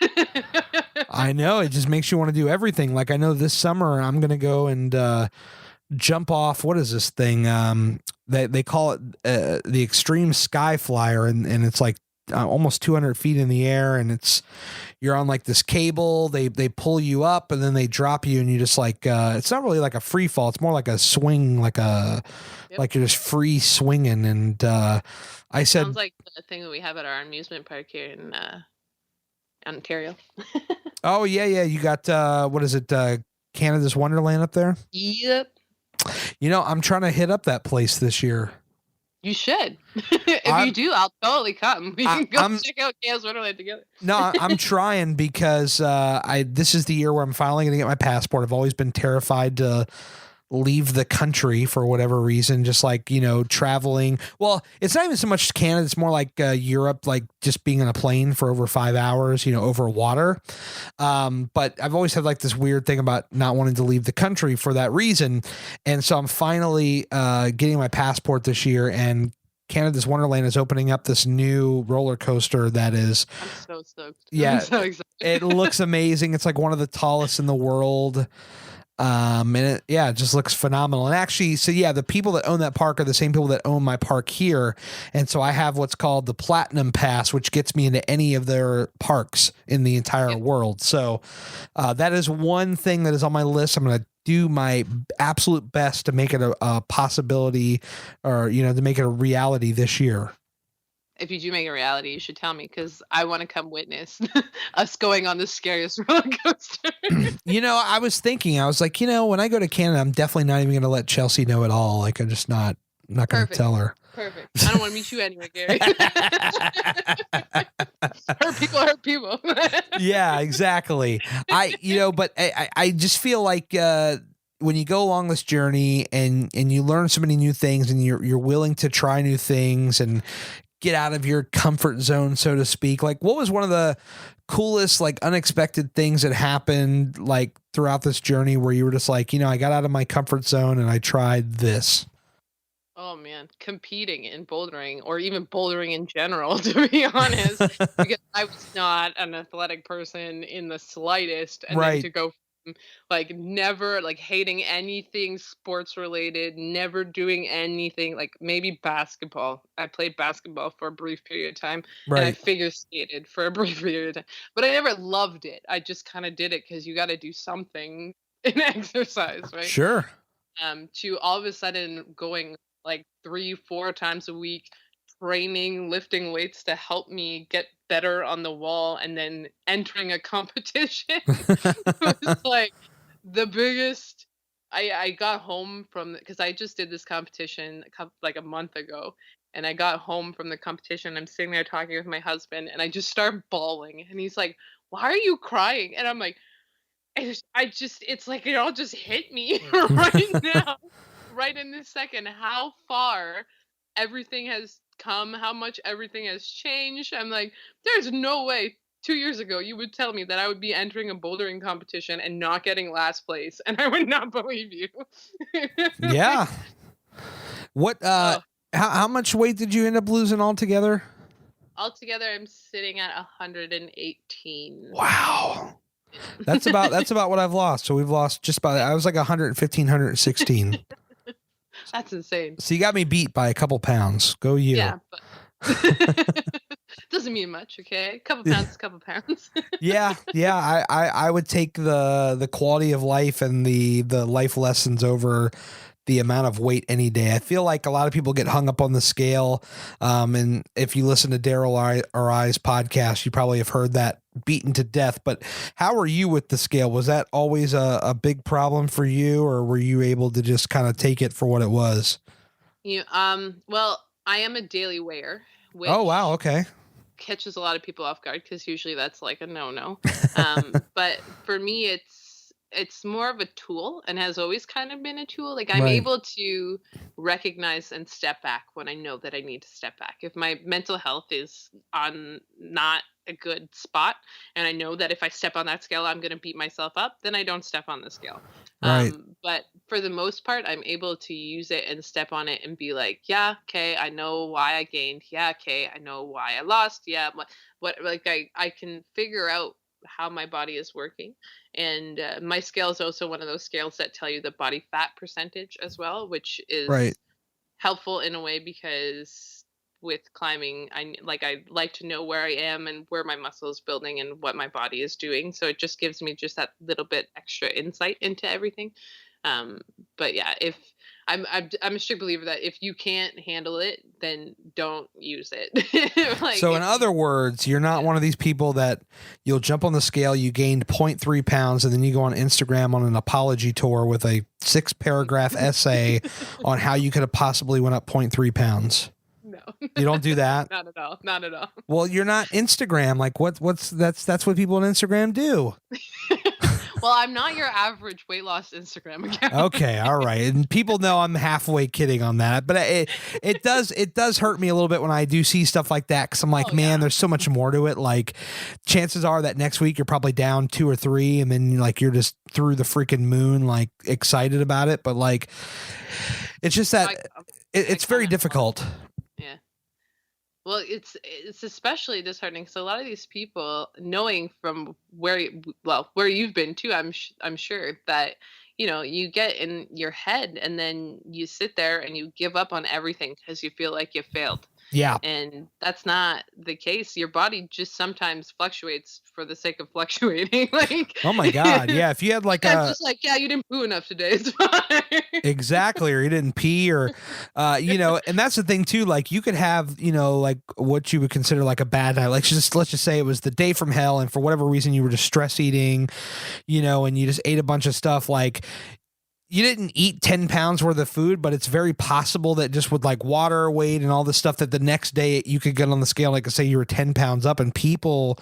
I know, it just makes you want to do everything. Like, I know this summer I'm gonna go and jump off. What is this thing? They call it the Extreme Sky Flyer, and it's like almost 200 feet in the air, and you're on like this cable. They pull you up, and then they drop you, and you just like it's not really like a free fall. It's more like a swing, like you're just free swinging. And I said, sounds like the thing that we have at our amusement park here in Ontario. Oh yeah, you got what is it? Canada's Wonderland up there. Yep. I'm trying to hit up that place this year. You should. If you do, I'll totally come. We can go check out Chaos Wonderland together. No, I'm trying because this is the year where I'm finally going to get my passport. I've always been terrified to leave the country for whatever reason, just like, traveling. Well, it's not even so much Canada. It's more like Europe, like just being on a plane for over 5 hours, over water. But I've always had like this weird thing about not wanting to leave the country for that reason. And so I'm finally getting my passport this year, and Canada's Wonderland is opening up this new roller coaster that is... I'm so stoked. Yeah, I'm so excited. It looks amazing. It's like one of the tallest in the world. And it just looks phenomenal. And actually, so yeah, the people that own that park are the same people that own my park here. And so I have what's called the Platinum Pass, which gets me into any of their parks in the entire world. So that is one thing that is on my list. I'm going to do my absolute best to make it a possibility, or, to make it a reality this year. If you do make a reality, you should tell me, because I want to come witness us going on the scariest roller coaster. I was thinking, I was like, when I go to Canada, I'm definitely not even going to let Chelsea know at all. Like, I'm just not going to tell her. Perfect. I don't want to meet you anyway, Gary. Hurt people. Yeah, exactly. But I just feel like, when you go along this journey and you learn so many new things, and you're willing to try new things and get out of your comfort zone, so to speak. Like, what was one of the coolest, like, unexpected things that happened, like, throughout this journey where you were just like, I got out of my comfort zone and I tried this? Oh man, competing in bouldering, or even bouldering in general, to be honest, because I was not an athletic person in the slightest, and then to go from, like, never, like, hating anything sports related, never doing anything, like maybe basketball. I played basketball for a brief period of time, and I figure skated for a brief period of time, but I never loved it. I just kind of did it because you got to do something in exercise, right? Sure. To all of a sudden going like 3-4 times a week, training, lifting weights to help me get better on the wall, and then entering a competition. It was like the biggest. I got home from, because I just did this competition like a month ago, and I got home from the competition. I'm sitting there talking with my husband, and I just start bawling, and he's like, "Why are you crying?" And I'm like, it's like it all just hit me right now. Right in this second, how far everything has come, how much everything has changed. I'm like, there's no way 2 years ago you would tell me that I would be entering a bouldering competition and not getting last place, and I would not believe you. Yeah. What how much weight did you end up losing altogether? Altogether, I'm sitting at 118. Wow. That's about what I've lost. So we've lost just about, I was like 115, 116. That's insane. So you got me beat by a couple pounds. Go you. Yeah, but doesn't mean much, okay? A couple pounds is a couple pounds. Yeah. I would take the quality of life and the life lessons over the amount of weight any day. I feel like a lot of people get hung up on the scale. And if you listen to Daryl or I's podcast, you probably have heard that beaten to death. But how were you with the scale? Was that always a big problem for you, or were you able to just kind of take it for what it was? Well, I am a daily weigher. Which oh, wow. Okay. Catches a lot of people off guard, because usually that's like a no. But for me, it's more of a tool, and has always kind of been a tool. Like, I'm able to recognize and step back when I know that I need to step back. If my mental health is on not a good spot, and I know that if I step on that scale, I'm going to beat myself up, then I don't step on the scale. Right. But for the most part, I'm able to use it and step on it and be like, yeah, okay, I know why I gained. Yeah, okay, I know why I lost. Yeah, what like I can figure out how my body is working. And my scale is also one of those scales that tell you the body fat percentage as well, which is helpful in a way, because with climbing, I like to know where I am and where my muscle is building and what my body is doing. So it just gives me just that little bit extra insight into everything. But yeah, if I'm a strict believer that if you can't handle it, then don't use it. Like, so in other words, you're not one of these people that you'll jump on the scale, you gained 0.3 pounds, and then you go on Instagram on an apology tour with a 6-paragraph essay on how you could have possibly went up 0.3 pounds. You don't do that? Not at all. Not at all. Well, you're not Instagram. Like that's what people on Instagram do. Well, I'm not your average weight loss Instagram account. Okay, all right. And people know I'm halfway kidding on that, but it does hurt me a little bit when I do see stuff like that, because I'm like, man, there's so much more to it. Like, chances are that next week you're probably down 2 or 3, and then like you're just through the freaking moon, like excited about it. But like, it's just that it's very difficult. Yeah. Well, it's especially disheartening. So a lot of these people, knowing from where you've been too, I'm sure that you get in your head and then you sit there and you give up on everything because you feel like you failed. Yeah. And that's not the case. Your body just sometimes fluctuates for the sake of fluctuating. Like, oh my God. Yeah. If you had like just like, yeah, you didn't poo enough today. It's fine. Exactly. Or you didn't pee, or, and that's the thing too. Like, you could have, like what you would consider like a bad night. Like, let's just say it was the day from hell, and for whatever reason you were just stress eating, and you just ate a bunch of stuff. Like, you didn't eat 10 pounds worth of food, but it's very possible that just with like water weight and all this stuff, that the next day you could get on the scale, like say you were 10 pounds up, and people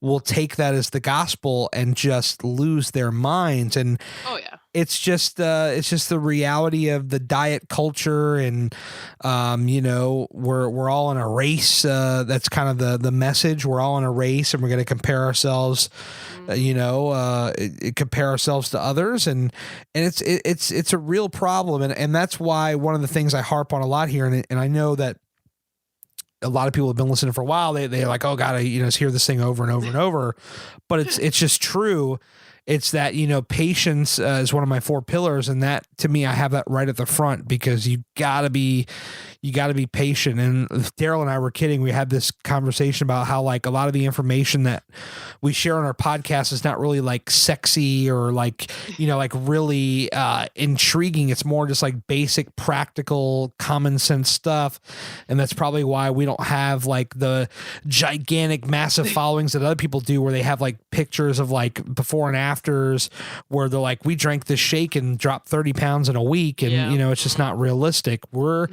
will take that as the gospel and just lose their minds. And oh yeah, it's just the reality of the diet culture. And, we're all in a race. That's kind of the message. We're all in a race, and we're going to compare ourselves, compare ourselves to others. And it's a real problem. And that's why one of the things I harp on a lot here, and I know that a lot of people have been listening for a while. They're like, oh God, I hear this thing over and over and over, but it's just true. It's that, patience is one of my 4 pillars. And that, to me, I have that right at the front, because you gotta be patient. And Daryl and I were kidding. We had this conversation about how like a lot of the information that we share on our podcast is not really like sexy or like, like really intriguing. It's more just like basic, practical, common sense stuff. And that's probably why we don't have like the gigantic, massive followings that other people do, where they have like pictures of like before and afters, where they're like, we drank this shake and dropped 30 pounds in a week. And, it's just not realistic. We're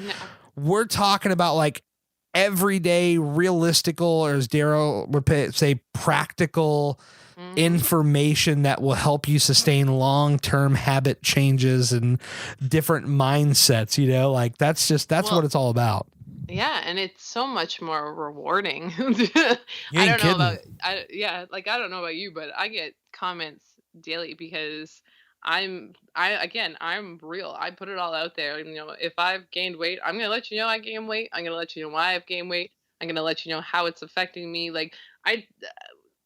talking about like everyday, realistical, or as Daryl would say, practical information that will help you sustain long-term habit changes and different mindsets. Like that's what it's all about. Yeah, and it's so much more rewarding. I don't know about you, but I get comments daily because I'm real. I put it all out there. If I've gained weight, I'm gonna let you know I gained weight. I'm gonna let you know why I've gained weight. I'm gonna let you know how it's affecting me. Like, I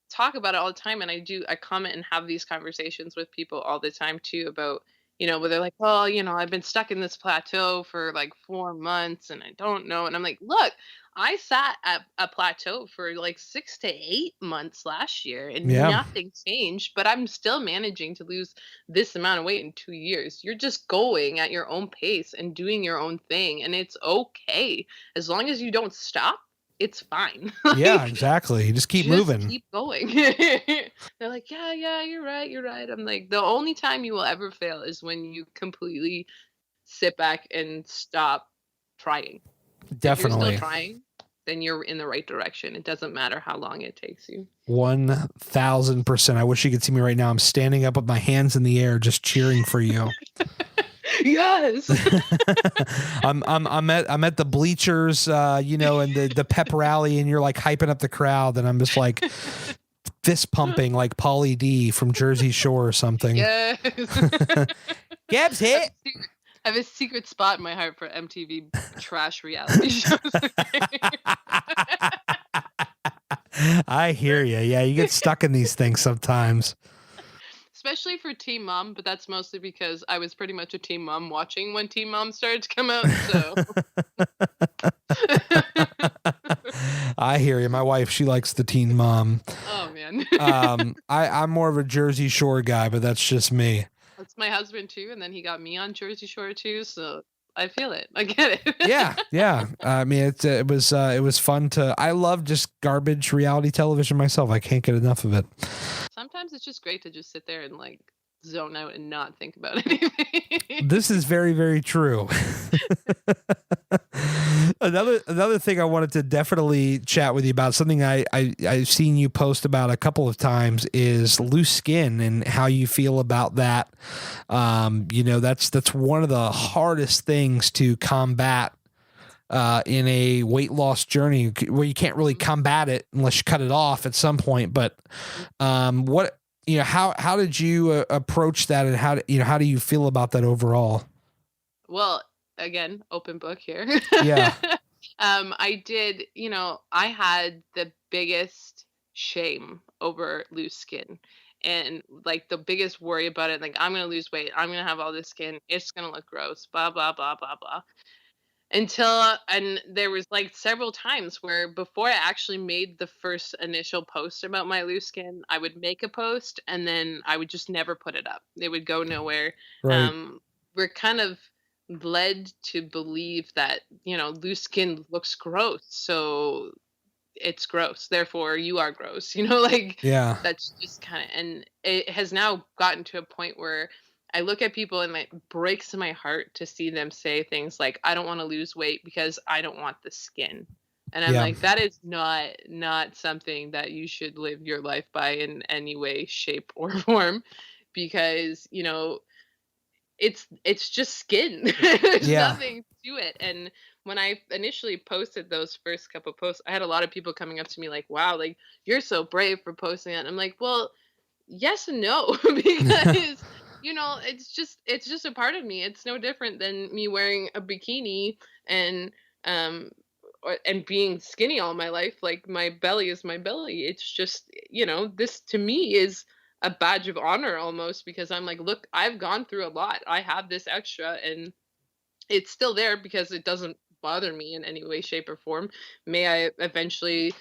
talk about it all the time, and I comment and have these conversations with people all the time too about, where they're like, well, I've been stuck in this plateau for like 4 months and I don't know. And I'm like, look, I sat at a plateau for like 6 to 8 months last year, and nothing changed, but I'm still managing to lose this amount of weight in 2 years. You're just going at your own pace and doing your own thing, and it's okay. As long as you don't stop, it's fine. Yeah, exactly. You just keep moving. Keep going. They're like, yeah, you're right. I'm like, the only time you will ever fail is when you completely sit back and stop trying. Definitely. If you're still trying, then you're in the right direction. It doesn't matter how long it takes you. 1000%. I wish you could see me right now. I'm standing up with my hands in the air, just cheering for you. Yes. I'm at the bleachers, and the pep rally, and you're like hyping up the crowd, and I'm just like fist pumping like Pauly D from Jersey Shore or something. Yes. Gab's hit. I have a secret spot in my heart for MTV trash reality shows. I hear you. Yeah, you get stuck in these things sometimes. Especially for Teen Mom, but that's mostly because I was pretty much a Teen Mom watching when Teen Mom started to come out. So I hear you. My wife, she likes the Teen Mom. Oh man. I'm more of a Jersey Shore guy, but that's just me. That's my husband too, and then he got me on Jersey Shore too, so I feel it. I get it. Yeah. I mean, it was fun to. I love just garbage reality television myself. I can't get enough of it. Sometimes it's just great to just sit there and like zone out and not think about anything. This is very, very true. Another thing I wanted to definitely chat with you about, something I've seen you post about a couple of times, is loose skin and how you feel about that. That's one of the hardest things to combat in a weight loss journey, where you can't really combat it unless you cut it off at some point. But how did you approach that, and how do you feel about that overall? Well, again, open book here. Yeah. I did, I had the biggest shame over loose skin, and like the biggest worry about it. Like, I'm going to lose weight. I'm going to have all this skin. It's going to look gross, blah, blah, blah, blah, blah. And there was like several times where before I actually made the first initial post about my loose skin, I would make a post and then I would just never put it up. It would go nowhere. Right. We're kind of led to believe that, loose skin looks gross. So it's gross. Therefore you are gross, Yeah. that's just kind of, and it has now gotten to a point where I look at people and it breaks my heart to see them say things like, I don't want to lose weight because I don't want the skin. And I'm like, that is not something that you should live your life by in any way, shape, or form, because, it's just skin. There's nothing to it. And when I initially posted those first couple posts, I had a lot of people coming up to me like, wow, like, you're so brave for posting it. And I'm like, well, yes and no, because it's just a part of me. It's no different than me wearing a bikini and and being skinny all my life. Like, my belly is my belly. It's just, this to me is a badge of honor almost, because I'm like, look, I've gone through a lot. I have this extra and it's still there because it doesn't bother me in any way, shape, or form. May I eventually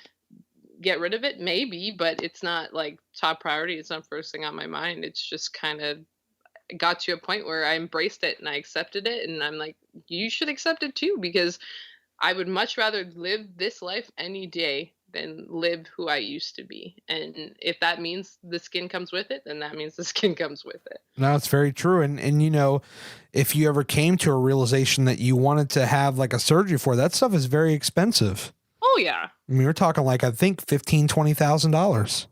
get rid of it? Maybe, but it's not like top priority. It's not first thing on my mind. It's just kind of got to a point where I embraced it and I accepted it, and I'm like, you should accept it too, because I would much rather live this life any day than live who I used to be. And if that means the skin comes with it, then that means the skin comes with it. No, it's very true. And if you ever came to a realization that you wanted to have like a surgery for, that stuff is very expensive. Oh yeah. I mean, we're talking like, I think $15,000-$20,000.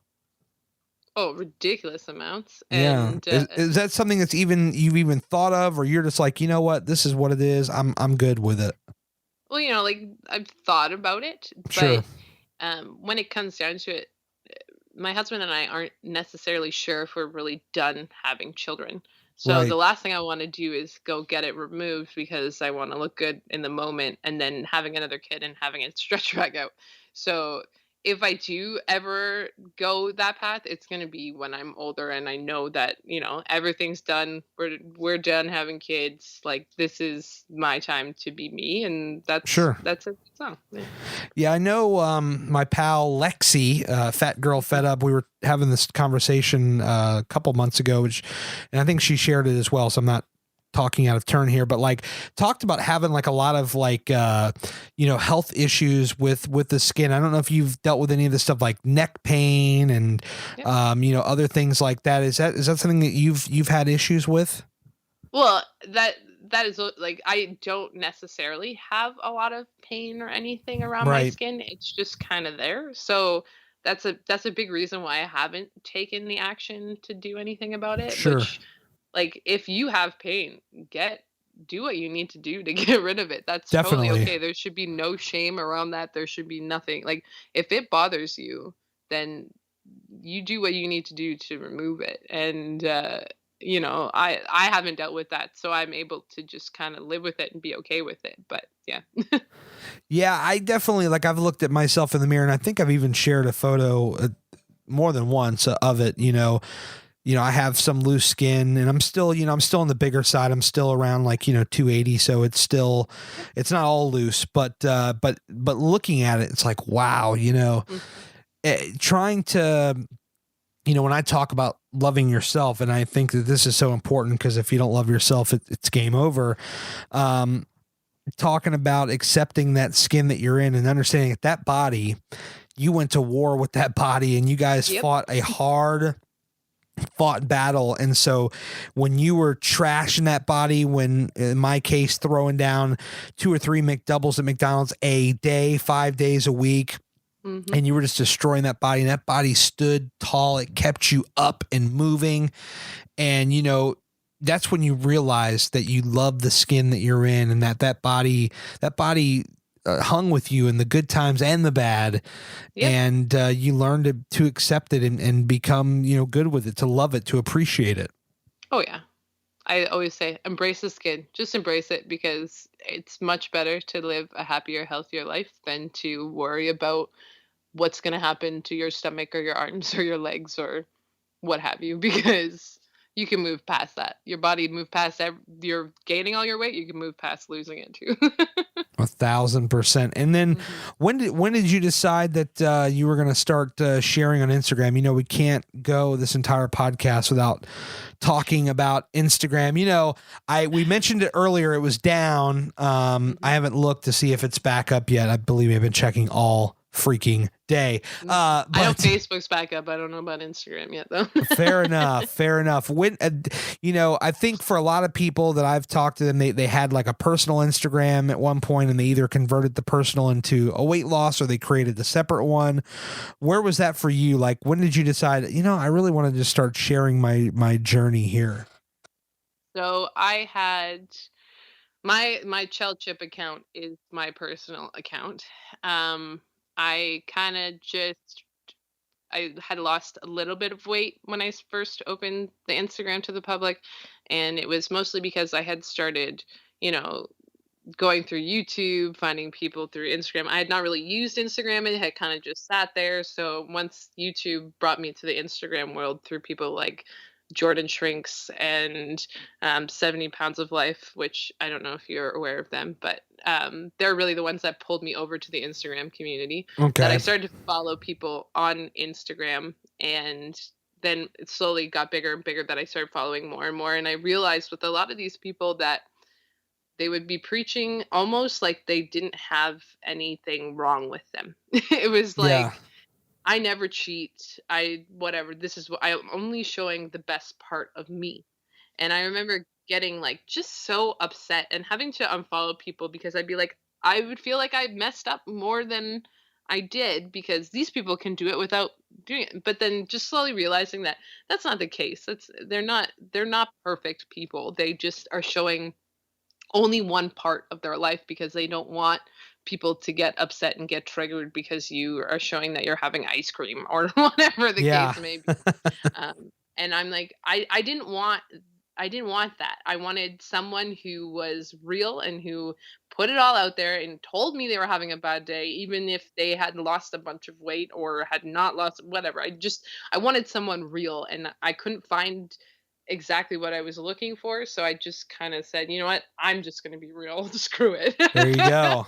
Oh, ridiculous amounts. Yeah. And is that something that's you've even thought of, or you're just like, you know what, this is what it is. I'm good with it. Well, like, I've thought about it, Sure. but when it comes down to it, my husband and I aren't necessarily sure if we're really done having children. So Right. the last thing I want to do is go get it removed because I want to look good in the moment, and then having another kid and having it stretch back out. So if I do ever go that path, it's going to be when I'm older and I know that, everything's done. We're done having kids. Like, this is my time to be me. And that's it. So, yeah. Yeah, I know my pal Lexi, Fat Girl Fed Up, we were having this conversation a couple months ago, and I think she shared it as well, so I'm not talking out of turn here, but like, talked about having like a lot of like health issues with the skin. I don't know if you've dealt with any of this stuff, like neck pain and other things like that. Is that something that you've had issues with? Well, that is like, I don't necessarily have a lot of pain or anything around my skin. It's just kind of there. So that's a big reason why I haven't taken the action to do anything about it. Sure. Which, like, if you have pain, do what you need to do to get rid of it. That's Definitely. totally okay. There should be no shame around that. There should be nothing. Like, if it bothers you, then you do what you need to do to remove it. And I haven't dealt with that, so I'm able to just kind of live with it and be okay with it. But yeah. Yeah, I definitely, like, I've looked at myself in the mirror, and I think I've even shared a photo more than once of it. I have some loose skin, and I'm still on the bigger side. I'm still around like, 280. So it's not all loose, but looking at it, it's like, wow, trying to, when I talk about loving yourself, and I think that this is so important, because if you don't love yourself, it's game over. Talking about accepting that skin that you're in and understanding that body, you went to war with that body, and you guys fought a hard fought battle. And so when you were trashing that body, when in my case, throwing down 2 or 3 McDoubles at McDonald's a day, 5 days a week, and you were just destroying that body, and that body stood tall. It kept you up and moving. And, you know, that's when you realize that you love the skin that you're in, and that body hung with you in the good times and the bad. Yep. And you learn to accept it and become, you know, good with it, to love it, to appreciate it. Oh yeah. I always say, embrace the skin. Just embrace it, because it's much better to live a happier, healthier life than to worry about what's going to happen to your stomach or your arms or your legs or what have you, because you can move past that. Your body move past you're gaining all your weight. You can move past losing it too. 1,000%. And then when did you decide that you were going to start sharing on Instagram? You know, we can't go this entire podcast without talking about Instagram. You know, we mentioned it earlier. It was down. I haven't looked to see if it's back up yet. I believe I've been checking all freaking day. I know Facebook's back up. I don't know about Instagram yet, though. Fair enough. When you know, I think for a lot of people that I've talked to them, they had like a personal Instagram at one point, and they either converted the personal into a weight loss or they created the separate one. Where was that for you? Like, when did you decide, you know, I really want to just start sharing my journey here? So I had my Chell Chip account is my personal account. I kind of I had lost a little bit of weight when I first opened the Instagram to the public. And it was mostly because I had started, you know, going through YouTube, finding people through Instagram. I had not really used Instagram. It had kind of just sat there. So once YouTube brought me to the Instagram world through people like Jordan Shrinks and 70 Pounds of Life, which I don't know if you're aware of them, but they're really the ones that pulled me over to the Instagram community. Okay. That I started to follow people on Instagram, and then it slowly got bigger and bigger, that I started following more and more. And I realized with a lot of these people that they would be preaching almost like they didn't have anything wrong with them. It was like, yeah, I never cheat. Whatever. This is what I'm only showing the best part of me. And I remember getting like just so upset and having to unfollow people, because I'd be like, I would feel like I messed up more than I did, because these people can do it without doing it. But then just slowly realizing that that's not the case. They're not perfect people. They just are showing only one part of their life, because they don't want people to get upset and get triggered because you are showing that you're having ice cream or whatever the case may be. And I'm like, I didn't want that. I wanted someone who was real and who put it all out there and told me they were having a bad day, even if they had lost a bunch of weight or had not lost, whatever. I wanted someone real, and I couldn't find exactly what I was looking for. So I just kind of said, you know what, I'm just going to be real. Screw it. There you go.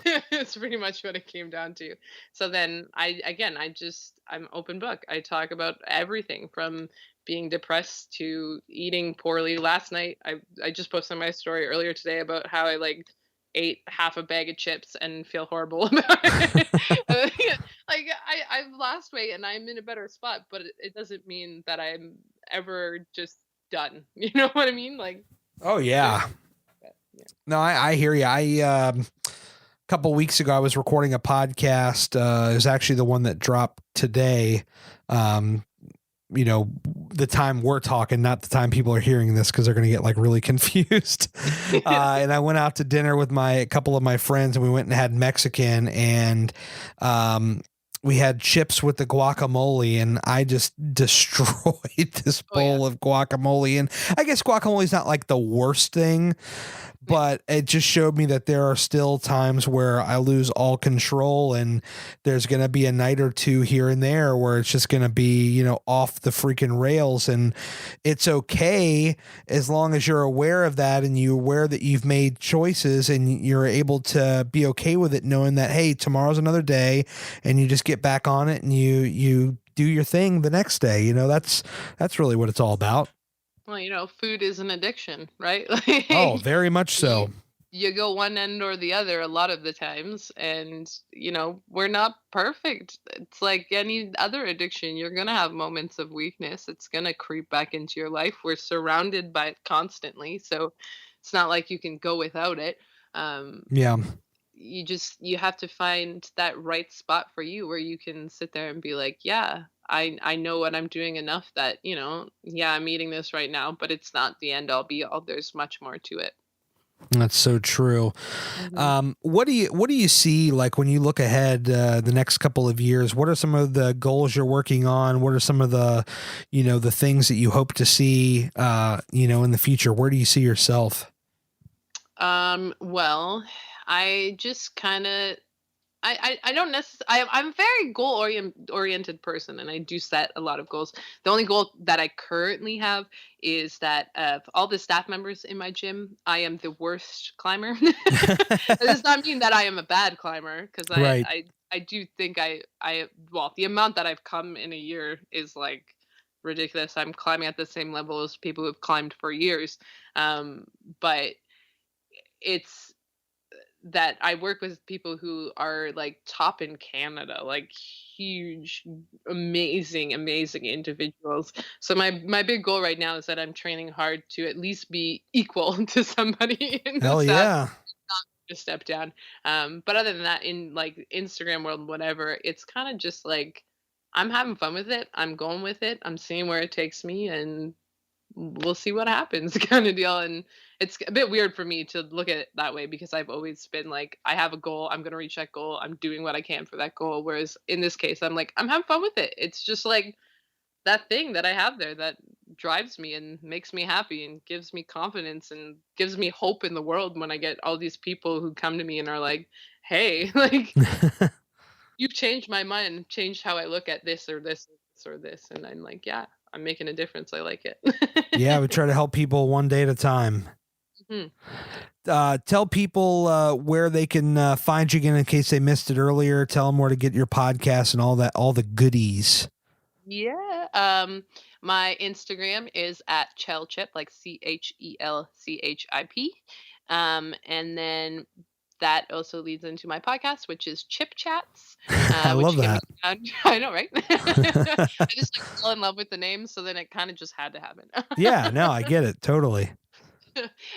It's pretty much what it came down to. So then I'm open book. I talk about everything from being depressed to eating poorly. Last night, I just posted my story earlier today about how I like ate half a bag of chips and feel horrible about it. Like I've lost weight and I'm in a better spot, but it doesn't mean that I'm ever just done. You know what I mean? Like, oh yeah. Yeah. No, I hear you. A couple weeks ago, I was recording a podcast. It was actually the one that dropped today. You know, the time we're talking, not the time people are hearing this, because they're going to get like really confused. And I went out to dinner with a couple of my friends, and we went and had Mexican, and we had chips with the guacamole, and I just destroyed this bowl of guacamole. And I guess guacamole is not like the worst thing, but it just showed me that there are still times where I lose all control, and there's going to be a night or two here and there where it's just going to be, you know, off the freaking rails. And it's okay as long as you're aware of that, and you're aware that you've made choices, and you're able to be okay with it, knowing that, hey, tomorrow's another day, and you just get back on it and you do your thing the next day. You know, that's really what it's all about. Well, you know, food is an addiction, right? Oh, very much so. you go one end or the other a lot of the times, and we're not perfect. It's like any other addiction. You're going to have moments of weakness. It's going to creep back into your life. We're surrounded by it constantly, so it's not like you can go without it. Yeah. You have to find that right spot for you where you can sit there and be like, yeah, I know what I'm doing enough that, yeah, I'm eating this right now, but it's not the end all be all. There's much more to it. That's so true. What do you see, like, when you look ahead the next couple of years? What are some of the goals you're working on? What are some of the, the things that you hope to see, in the future? Where do you see yourself? Well, I just kind of I don't necessarily. I'm a very oriented person, and I do set a lot of goals. The only goal that I currently have is that of all the staff members in my gym, I am the worst climber. That does not mean that I am a bad climber, because Right. I do think well, the amount that I've come in a year is like ridiculous. I'm climbing at the same level as people who've climbed for years, but it's that I work with people who are like top in Canada, like huge, amazing, amazing individuals. So my big goal right now is that I'm training hard to at least be equal to somebody in the Hell staff, yeah. to step down. But other than that, in like Instagram world, whatever, it's kind of just like I'm having fun with it. I'm going with it. I'm seeing where it takes me, and we'll see what happens, kind of deal. And it's a bit weird for me to look at it that way, because I've always been like, I have a goal, I'm going to reach that goal, I'm doing what I can for that goal. Whereas in this case, I'm like, I'm having fun with it. It's just like that thing that I have there that drives me and makes me happy and gives me confidence and gives me hope in the world, when I get all these people who come to me and are like, hey, like, you've changed my mind, changed how I look at this or this or this. And I'm like, yeah, I'm making a difference. I like it. Yeah, we try to help people one day at a time. Tell people where they can find you again in case they missed it earlier. Tell them where to get your podcast and all the goodies. Yeah. My Instagram is at Chelchip, like CHELCHIP. And then that also leads into my podcast, which is Chip Chats. I love that. I know, right? I just fell in love with the name, so then it kind of just had to happen. Yeah, no, I get it. Totally.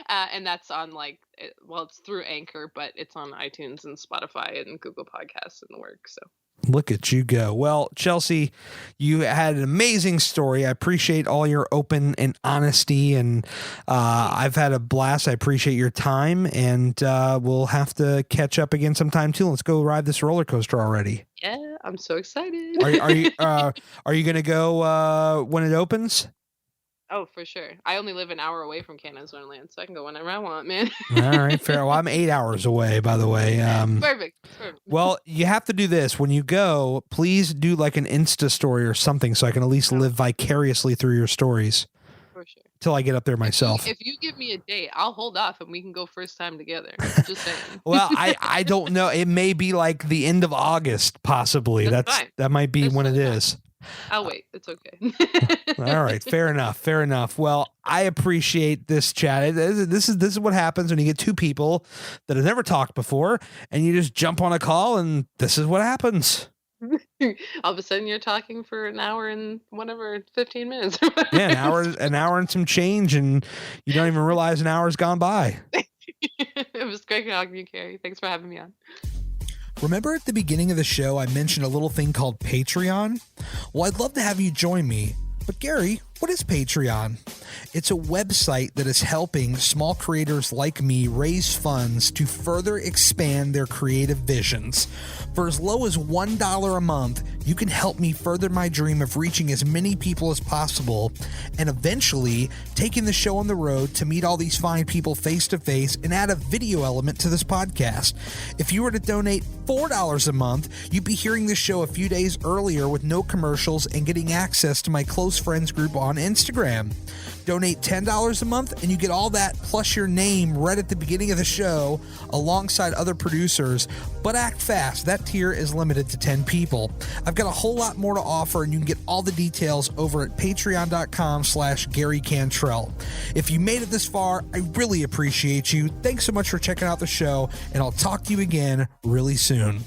And that's on it's through Anchor, but it's on iTunes and Spotify and Google Podcasts and the work. So look at you go. Well, Chelsea, you had an amazing story. I appreciate all your open and honesty, and I've had a blast. I appreciate your time, and we'll have to catch up again sometime too. Let's go ride this roller coaster already. Yeah, I'm so excited. Are you going to go when it opens? Oh, for sure. I only live an hour away from Canada's Wonderland, so I can go whenever I want, man. All right, fair. Well, I'm 8 hours away, by the way. Perfect. Well, you have to do this. When you go, please do like an Insta story or something, so I can at least live vicariously through your stories. For sure. Till I get up there myself. If you give me a date, I'll hold off and we can go first time together. Just saying. Well, I don't know. It may be like the end of August, possibly. That might be when it is. I'll wait. It's okay. All right. Fair enough. Well, I appreciate this chat. This is what happens when you get two people that have never talked before, and you just jump on a call, and this is what happens. All of a sudden you're talking for an hour and 15 minutes. Yeah, an hour and some change, and you don't even realize an hour's gone by. It was great talking to you, Carrie. Thanks for having me on. Remember at the beginning of the show, I mentioned a little thing called Patreon? Well, I'd love to have you join me. But Gary, what is Patreon? It's a website that is helping small creators like me raise funds to further expand their creative visions. For as low as $1 a month, you can help me further my dream of reaching as many people as possible and eventually taking the show on the road to meet all these fine people face to face and add a video element to this podcast. If you were to donate $4 a month, you'd be hearing this show a few days earlier with no commercials and getting access to my close friends group on Instagram. Donate $10 a month and you get all that plus your name right at the beginning of the show alongside other producers. But act fast. That tier is limited to 10 people. I've got a whole lot more to offer, and you can get all the details over at patreon.com/Gary Cantrell. If you made it this far, I really appreciate you. Thanks so much for checking out the show, and I'll talk to you again really soon.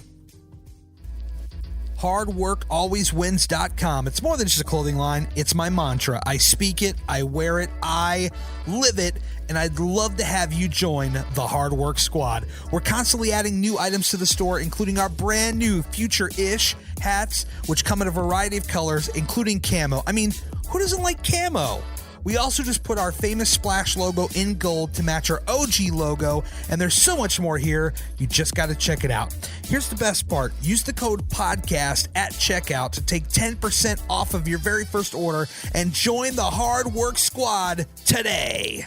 HardWorkAlwaysWins.com. It's more than just a clothing line. It's my mantra. I speak it, I wear it, I live it, and I'd love to have you join the Hard Work Squad. We're constantly adding new items to the store, including our brand new Future-ish hats, which come in a variety of colors, including camo. I mean, who doesn't like camo? We also just put our famous Splash logo in gold to match our OG logo, and there's so much more here. You just got to check it out. Here's the best part. Use the code PODCAST at checkout to take 10% off of your very first order and join the Hard Work Squad today.